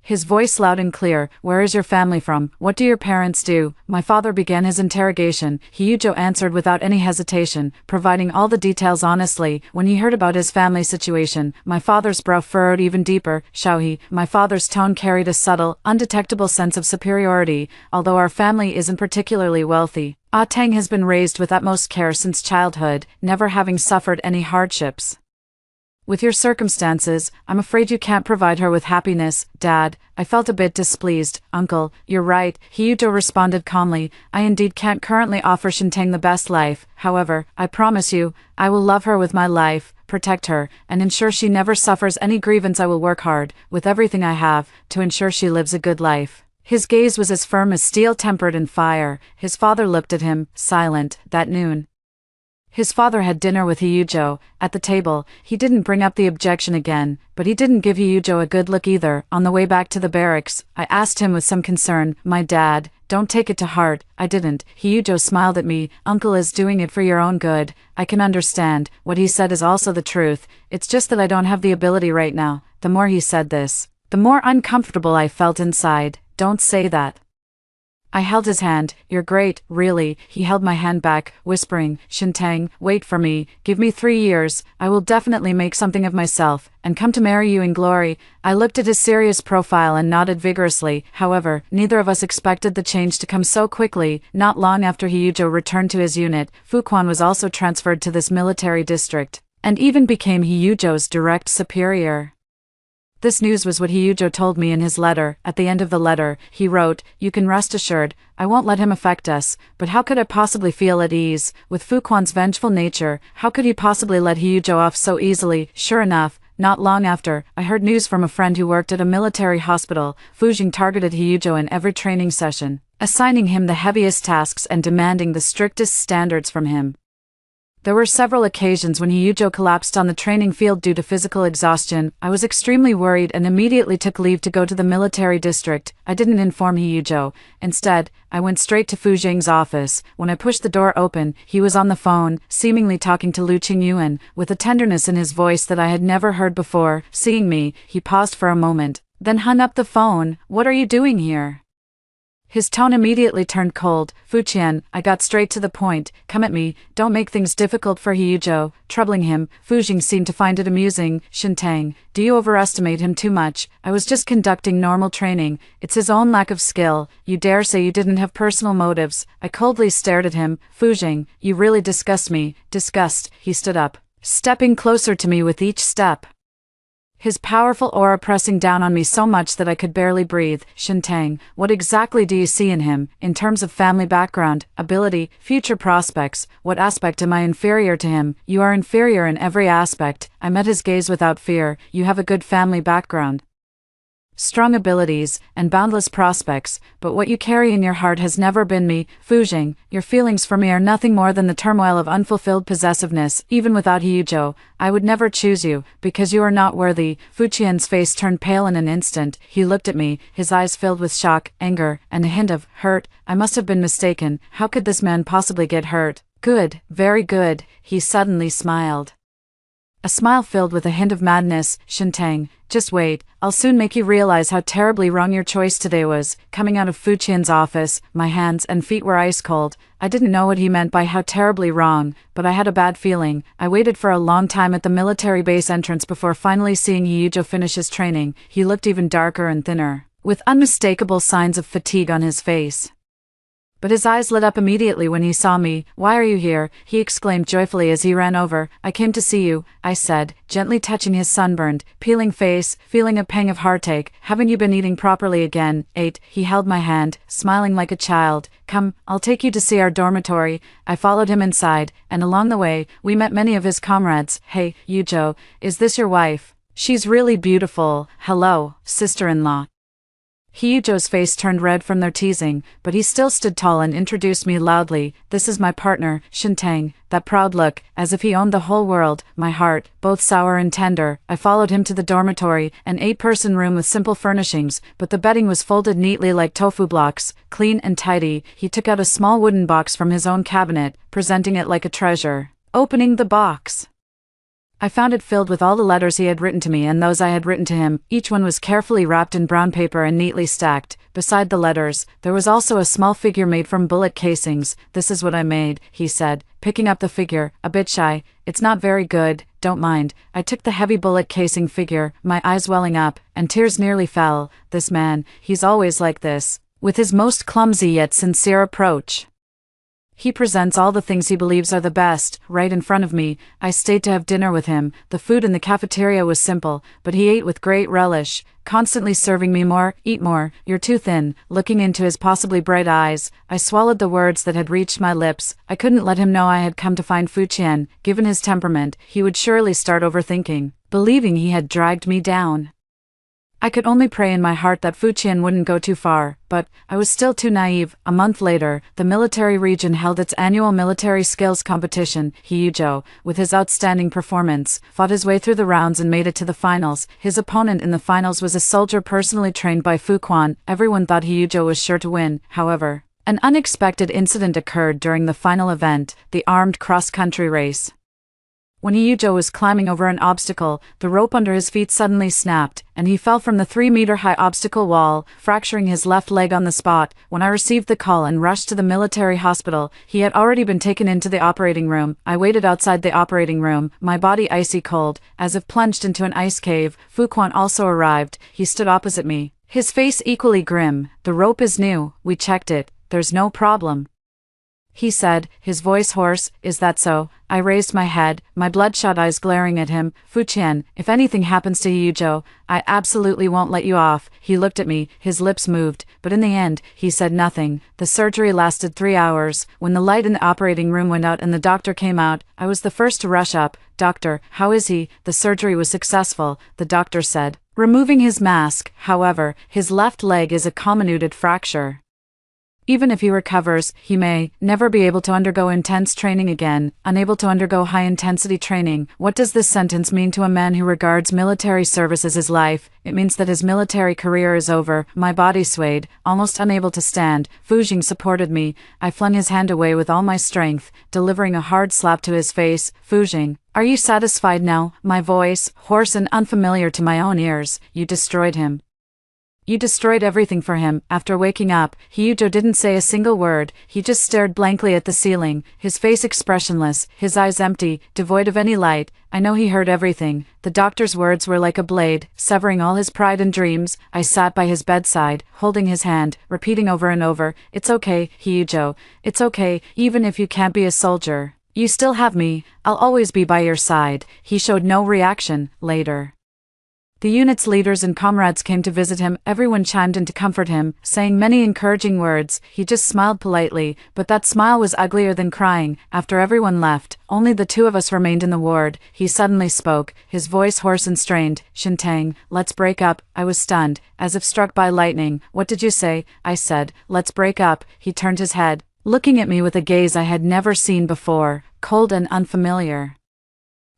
his voice loud and clear. Where is your family from? What do your parents do? My father began his interrogation. Hyujo answered without any hesitation, providing all the details honestly. When he heard about his family situation, my father's brow furrowed even deeper. Shaohi, my father's tone carried a subtle, undetectable sense of superiority. Although our family isn't particularly wealthy, Ah Tang has been raised with utmost care since childhood, never having suffered any hardships. With your circumstances, I'm afraid you can't provide her with happiness, Dad. I felt a bit displeased. Uncle, you're right, Hyujo responded calmly. I indeed can't currently offer Shintang the best life. However, I promise you, I will love her with my life, protect her, and ensure she never suffers any grievance. I will work hard, with everything I have, to ensure she lives a good life. His gaze was as firm as steel, tempered in fire. His father looked at him, silent. That noon, his father had dinner with Hyujo. At the table, he didn't bring up the objection again, but he didn't give Hyujo a good look either. On the way back to the barracks, I asked him with some concern, my dad, don't take it to heart. I didn't. Hyujo smiled at me. Uncle is doing it for your own good. I can understand. What he said is also the truth. It's just that I don't have the ability right now. The more he said this, the more uncomfortable I felt inside. Don't say that. I held his hand. You're great, really. He held my hand back, whispering, Shintang, wait for me. Give me 3 years. I will definitely make something of myself, and come to marry you in glory. I looked at his serious profile and nodded vigorously. However, neither of us expected the change to come so quickly. Not long after Hyujo returned to his unit, Fuquan was also transferred to this military district, and even became Hyujo's direct superior. This news was what Hyujo told me in his letter. At the end of the letter, he wrote, you can rest assured, I won't let him affect us. But how could I possibly feel at ease? With Fuquan's vengeful nature, how could he possibly let Hyujo off so easily? Sure enough, not long after, I heard news from a friend who worked at a military hospital. Fujing targeted Hyujo in every training session, assigning him the heaviest tasks and demanding the strictest standards from him. There were several occasions when Hyujo collapsed on the training field due to physical exhaustion. I was extremely worried and immediately took leave to go to the military district. I didn't inform Hyujo. Instead, I went straight to Fu Jing's office. When I pushed the door open, he was on the phone, seemingly talking to Lu Qingyuan, with a tenderness in his voice that I had never heard before. Seeing me, he paused for a moment, then hung up the phone. What are you doing here? His tone immediately turned cold. Fuqian, I got straight to the point. Come at me, don't make things difficult for Hyujo. Troubling him, Fujing seemed to find it amusing. Shintang, do you overestimate him too much? I was just conducting normal training. It's his own lack of skill. You dare say you didn't have personal motives? I coldly stared at him. Fujing, you really disgust me. Disgust. He stood up, stepping closer to me with each step, his powerful aura pressing down on me so much that I could barely breathe. Shintang, what exactly do you see in him, in terms of family background, ability, future prospects? What aspect am I inferior to him? You are inferior in every aspect. I met his gaze without fear. You have a good family background, strong abilities, and boundless prospects, but what you carry in your heart has never been me. Fujing, your feelings for me are nothing more than the turmoil of unfulfilled possessiveness. Even without Hyujo, I would never choose you, because you are not worthy. Fuqian's face turned pale in an instant. He looked at me, his eyes filled with shock, anger, and a hint of hurt. I must have been mistaken. How could this man possibly get hurt? Good, very good. He suddenly smiled, a smile filled with a hint of madness. Shintang, just wait, I'll soon make you realize how terribly wrong your choice today was. Coming out of Fuqian's office, my hands and feet were ice cold. I didn't know what he meant by how terribly wrong, but I had a bad feeling. I waited for a long time at the military base entrance before finally seeing Hyujo finish his training. He looked even darker and thinner, with unmistakable signs of fatigue on his face. But his eyes lit up immediately when he saw me. Why are you here? He exclaimed joyfully as he ran over. I came to see you, I said, gently touching his sunburned, peeling face, feeling a pang of heartache. Haven't you been eating properly again? Ate. He held my hand, smiling like a child. Come, I'll take you to see our dormitory. I followed him inside, and along the way, we met many of his comrades. Hey, Hyujo, is this your wife? She's really beautiful. Hello, sister-in-law. Hyujo's face turned red from their teasing, but he still stood tall and introduced me loudly. "This is my partner, Shintang." That proud look, as if he owned the whole world. My heart, both sour and tender. I followed him to the dormitory, an 8-person room with simple furnishings, but the bedding was folded neatly like tofu blocks, clean and tidy. He took out a small wooden box from his own cabinet, presenting it like a treasure. Opening the box, I found it filled with all the letters he had written to me and those I had written to him. Each one was carefully wrapped in brown paper and neatly stacked. Beside the letters, there was also a small figure made from bullet casings. "This is what I made," he said, picking up the figure, a bit shy. "It's not very good, don't mind." I took the heavy bullet casing figure, my eyes welling up, and tears nearly fell. This man, he's always like this, with his most clumsy yet sincere approach. He presents all the things he believes are the best, right in front of me. I stayed to have dinner with him. The food in the cafeteria was simple, but he ate with great relish, constantly serving me more. "Eat more, you're too thin." Looking into his possibly bright eyes, I swallowed the words that had reached my lips. I couldn't let him know I had come to find Fuqian. Given his temperament, he would surely start overthinking, believing he had dragged me down. I could only pray in my heart that Fuqian wouldn't go too far, but I was still too naive. A month later, the military region held its annual military skills competition. Hyujo, with his outstanding performance, fought his way through the rounds and made it to the finals. His opponent in the finals was a soldier personally trained by Fuqian. Everyone thought Hyujo was sure to win, however. An unexpected incident occurred during the final event, the armed cross-country race. When Hyujo was climbing over an obstacle, the rope under his feet suddenly snapped, and he fell from the 3-meter-high obstacle wall, fracturing his left leg on the spot. When I received the call and rushed to the military hospital, he had already been taken into the operating room. I waited outside the operating room, my body icy cold, as if plunged into an ice cave. Fuqian also arrived. He stood opposite me, his face equally grim. "The rope is new, we checked it, there's no problem," he said, his voice hoarse. "Is that so?" I raised my head, my bloodshot eyes glaring at him. "Fuqian, if anything happens to Hyujo, I absolutely won't let you off." He looked at me, his lips moved, but in the end, he said nothing. The surgery lasted 3 hours. When the light in the operating room went out and the doctor came out, I was the first to rush up. "Doctor, how is he?" "The surgery was successful," the doctor said, removing his mask. "However, his left leg is a comminuted fracture. Even if he recovers, he may never be able to undergo intense training again, unable to undergo high-intensity training." What does this sentence mean to a man who regards military service as his life? It means that his military career is over. My body swayed, almost unable to stand. Fuqian supported me. I flung his hand away with all my strength, delivering a hard slap to his face. "Fuqian, are you satisfied now?" My voice, hoarse and unfamiliar to my own ears. "You destroyed him. You destroyed everything for him." After waking up, Hyujo didn't say a single word. He just stared blankly at the ceiling, his face expressionless, his eyes empty, devoid of any light. I know he heard everything. The doctor's words were like a blade, severing all his pride and dreams. I sat by his bedside, holding his hand, repeating over and over, "It's okay, Hyujo. It's okay, even if you can't be a soldier. You still have me. I'll always be by your side." He showed no reaction. Later, the unit's leaders and comrades came to visit him. Everyone chimed in to comfort him, saying many encouraging words. He just smiled politely, but that smile was uglier than crying. After everyone left, only the two of us remained in the ward. He suddenly spoke, his voice hoarse and strained. "Shintang, let's break up." I was stunned, as if struck by lightning. "What did you say?" I said. "Let's break up." He turned his head, looking at me with a gaze I had never seen before, cold and unfamiliar.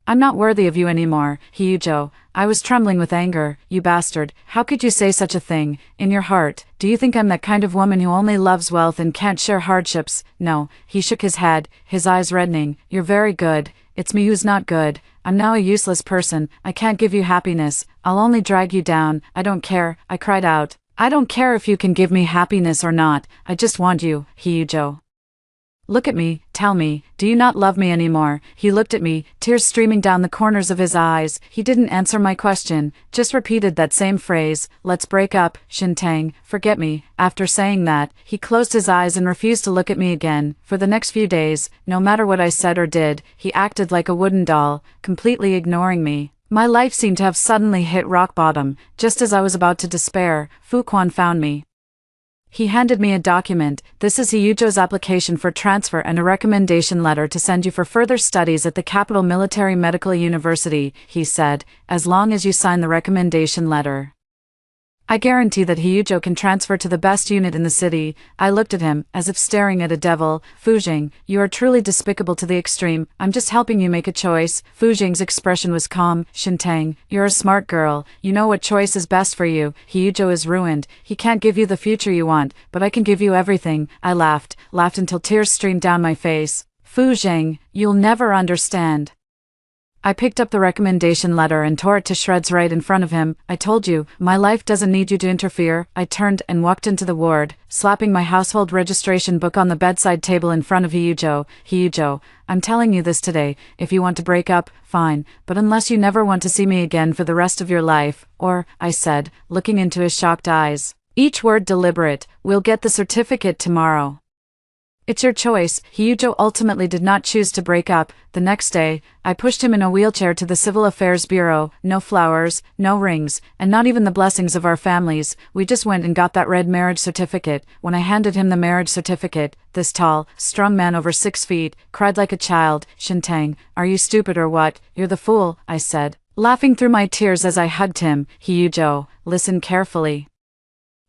"I'm not worthy of you anymore, Hyujo." I was trembling with anger. "You bastard, how could you say such a thing? In your heart, do you think I'm that kind of woman who only loves wealth and can't share hardships?" "No." He shook his head, his eyes reddening. "You're very good. It's me who's not good. I'm now a useless person. I can't give you happiness. I'll only drag you down." "I don't care," I cried out. "I don't care if you can give me happiness or not. I just want you, Hyujo. Look at me, tell me, do you not love me anymore?" He looked at me, tears streaming down the corners of his eyes. He didn't answer my question, just repeated that same phrase, "Let's break up, Shintang, forget me." After saying that, he closed his eyes and refused to look at me again. For the next few days, no matter what I said or did, he acted like a wooden doll, completely ignoring me. My life seemed to have suddenly hit rock bottom. Just as I was about to despair, Fuqian found me. He handed me a document. "This is Hyujo's application for transfer and a recommendation letter to send you for further studies at the Capital Military Medical University," he said, "as long as you sign the recommendation letter." I guarantee that Hyujo can transfer to the best unit in the city. I looked at him, as if staring at a devil. Fujing, you are truly despicable to the extreme. I'm just helping you make a choice. Fujing's expression was calm. Shintang, you're a smart girl. You know what choice is best for you. Hyujo is ruined. He can't give you the future you want, but I can give you everything. I laughed until tears streamed down my face. Fujing, you'll never understand. I picked up the recommendation letter and tore it to shreds right in front of him. I told you, my life doesn't need you to interfere. I turned and walked into the ward, slapping my household registration book on the bedside table in front of Hyujo. Hyujo, I'm telling you this today. If you want to break up, fine, but unless you never want to see me again for the rest of your life, or, I said, looking into his shocked eyes. Each word deliberate, we'll get the certificate tomorrow. It's your choice. Hyujo ultimately did not choose to break up. The next day, I pushed him in a wheelchair to the Civil Affairs Bureau. No flowers, no rings, and not even the blessings of our families. We just went and got that red marriage certificate. When I handed him the marriage certificate, this tall, strong man over 6 feet, cried like a child. Shintang, are you stupid or what? You're the fool, I said, laughing through my tears as I hugged him. Hyujo, listen carefully.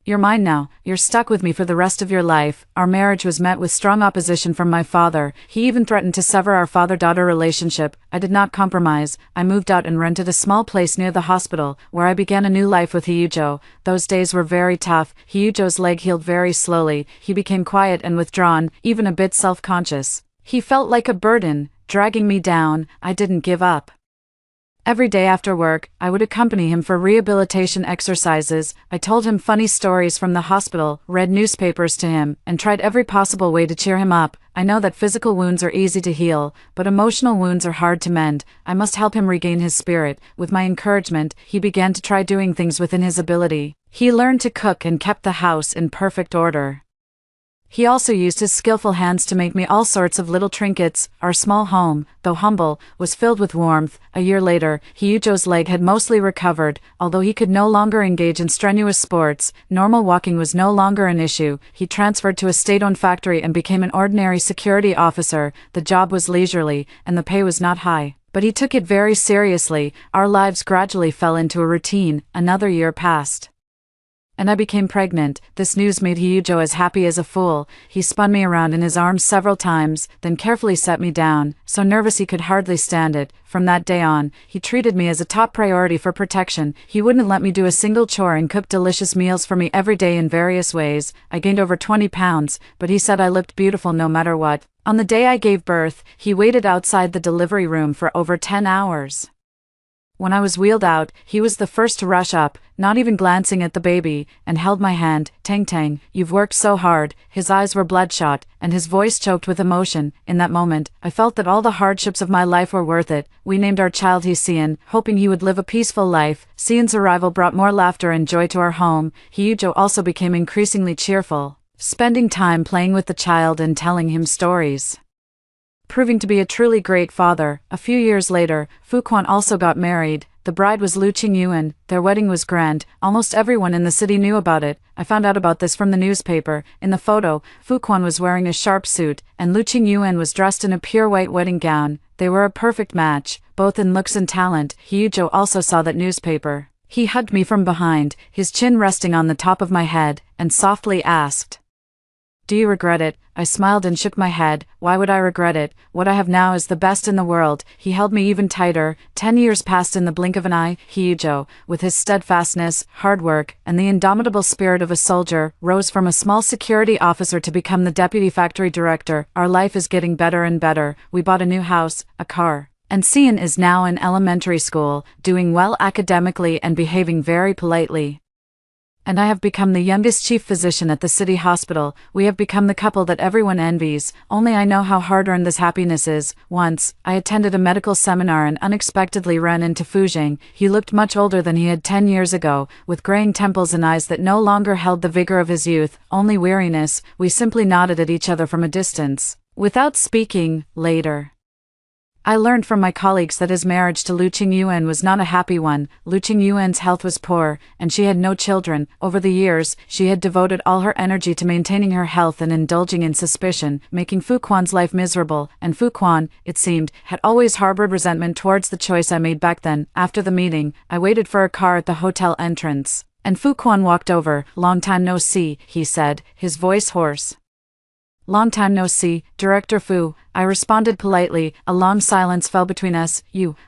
You're mine now. You're stuck with me for the rest of your life. Our marriage was met with strong opposition from my father. He even threatened to sever our father-daughter relationship. I did not compromise. I moved out and rented a small place near the hospital, where I began a new life with Hyujo. Those days were very tough. Hyujo's leg healed very slowly. He became quiet and withdrawn, even a bit self-conscious. He felt like a burden, dragging me down. I didn't give up. Every day after work, I would accompany him for rehabilitation exercises. I told him funny stories from the hospital, read newspapers to him, and tried every possible way to cheer him up. I know that physical wounds are easy to heal, but emotional wounds are hard to mend. I must help him regain his spirit. With my encouragement, he began to try doing things within his ability. He learned to cook and kept the house in perfect order. He also used his skillful hands to make me all sorts of little trinkets. Our small home, though humble, was filled with warmth. A year later, Hyujo's leg had mostly recovered. Although he could no longer engage in strenuous sports, normal walking was no longer an issue. He transferred to a state-owned factory and became an ordinary security officer. The job was leisurely, and the pay was not high, but he took it very seriously. Our lives gradually fell into a routine. Another year passed, and I became pregnant. This news made Hyujo as happy as a fool. He spun me around in his arms several times, then carefully set me down, so nervous he could hardly stand it. From that day on, he treated me as a top priority for protection. He wouldn't let me do a single chore and cooked delicious meals for me every day in various ways. I gained over 20 pounds, but he said I looked beautiful no matter what. On the day I gave birth, he waited outside the delivery room for over 10 hours. When I was wheeled out, he was the first to rush up, not even glancing at the baby, and held my hand. Tang Tang, you've worked so hard. His eyes were bloodshot, and his voice choked with emotion. In that moment, I felt that all the hardships of my life were worth it. We named our child Xian, hoping he would live a peaceful life. Xian's arrival brought more laughter and joy to our home. Hyujo also became increasingly cheerful, spending time playing with the child and telling him stories, proving to be a truly great father. A few years later, Fuquan also got married. The bride was Lu Qingyuan. Their wedding was grand. Almost everyone in the city knew about it. I found out about this from the newspaper. In the photo, Fuquan was wearing a sharp suit, and Lu Qingyuan was dressed in a pure white wedding gown. They were a perfect match, both in looks and talent. Hyujo also saw that newspaper. He hugged me from behind, his chin resting on the top of my head, and softly asked, "Do you regret it?" I smiled and shook my head. Why would I regret it? What I have now is the best in the world. He held me even tighter. 10 years passed in the blink of an eye. Hyujo, with his steadfastness, hard work, and the indomitable spirit of a soldier, rose from a small security officer to become the deputy factory director. Our life is getting better and better. We bought a new house, a car, and Xian is now in elementary school, doing well academically and behaving very politely. And I have become the youngest chief physician at the city hospital. We have become the couple that everyone envies. Only I know how hard-earned this happiness is. Once, I attended a medical seminar and unexpectedly ran into Fujing. He looked much older than he had 10 years ago, with graying temples and eyes that no longer held the vigor of his youth, only weariness. We simply nodded at each other from a distance, without speaking. Later, I learned from my colleagues that his marriage to Lu Qingyuan was not a happy one. Lu Qingyuan's health was poor, and she had no children. Over the years, she had devoted all her energy to maintaining her health and indulging in suspicion, making Fuquan's life miserable, and Fuquan, it seemed, had always harbored resentment towards the choice I made back then. After the meeting, I waited for a car at the hotel entrance, and Fu Quan walked over. "Long time no see," he said, his voice hoarse. "Long time no see, Director Fu," I responded politely. A long silence fell between us.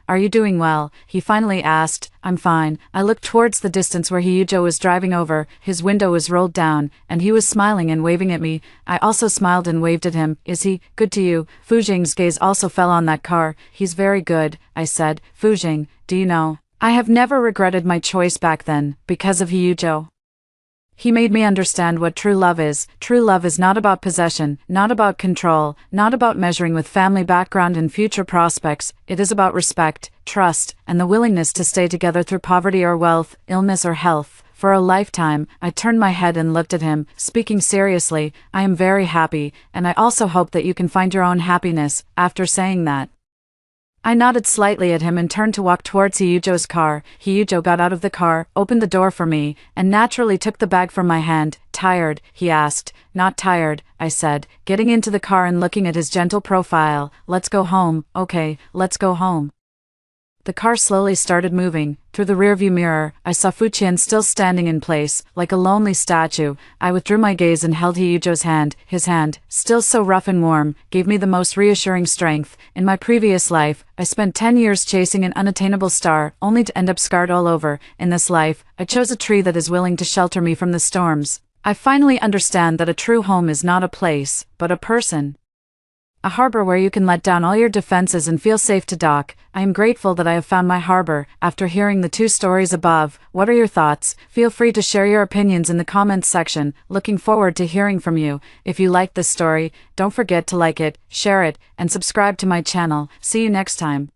Are you doing well?" he finally asked. "I'm fine." I looked towards the distance where Hyujo was driving over. His window was rolled down, and he was smiling and waving at me. I also smiled and waved at him. "Is he good to you?" Fujing's gaze also fell on that car. "He's very good," I said. "Fujing, do you know? I have never regretted my choice back then, because of Hyujo. He made me understand what true love is. True love is not about possession, not about control, not about measuring with family background and future prospects. It is about respect, trust, and the willingness to stay together through poverty or wealth, illness or health, for a lifetime." I turned my head and looked at him, speaking seriously. "I am very happy, and I also hope that you can find your own happiness." After saying that, I nodded slightly at him and turned to walk towards Hyujo's car. Hyujo got out of the car, opened the door for me, and naturally took the bag from my hand. "Tired?" he asked. "Not tired," I said, getting into the car and looking at his gentle profile. "Let's go home." "Okay, let's go home." The car slowly started moving. Through the rearview mirror, I saw Fuqian still standing in place, like a lonely statue. I withdrew my gaze and held Hyujo's hand. His hand, still so rough and warm, gave me the most reassuring strength. In my previous life, I spent 10 years chasing an unattainable star, only to end up scarred all over. In this life, I chose a tree that is willing to shelter me from the storms. I finally understand that a true home is not a place, but a person. A harbor where you can let down all your defenses and feel safe to dock. I am grateful that I have found my harbor. After hearing the 2 stories above, what are your thoughts? Feel free to share your opinions in the comments section. Looking forward to hearing from you. If you liked this story, don't forget to like it, share it, and subscribe to my channel. See you next time.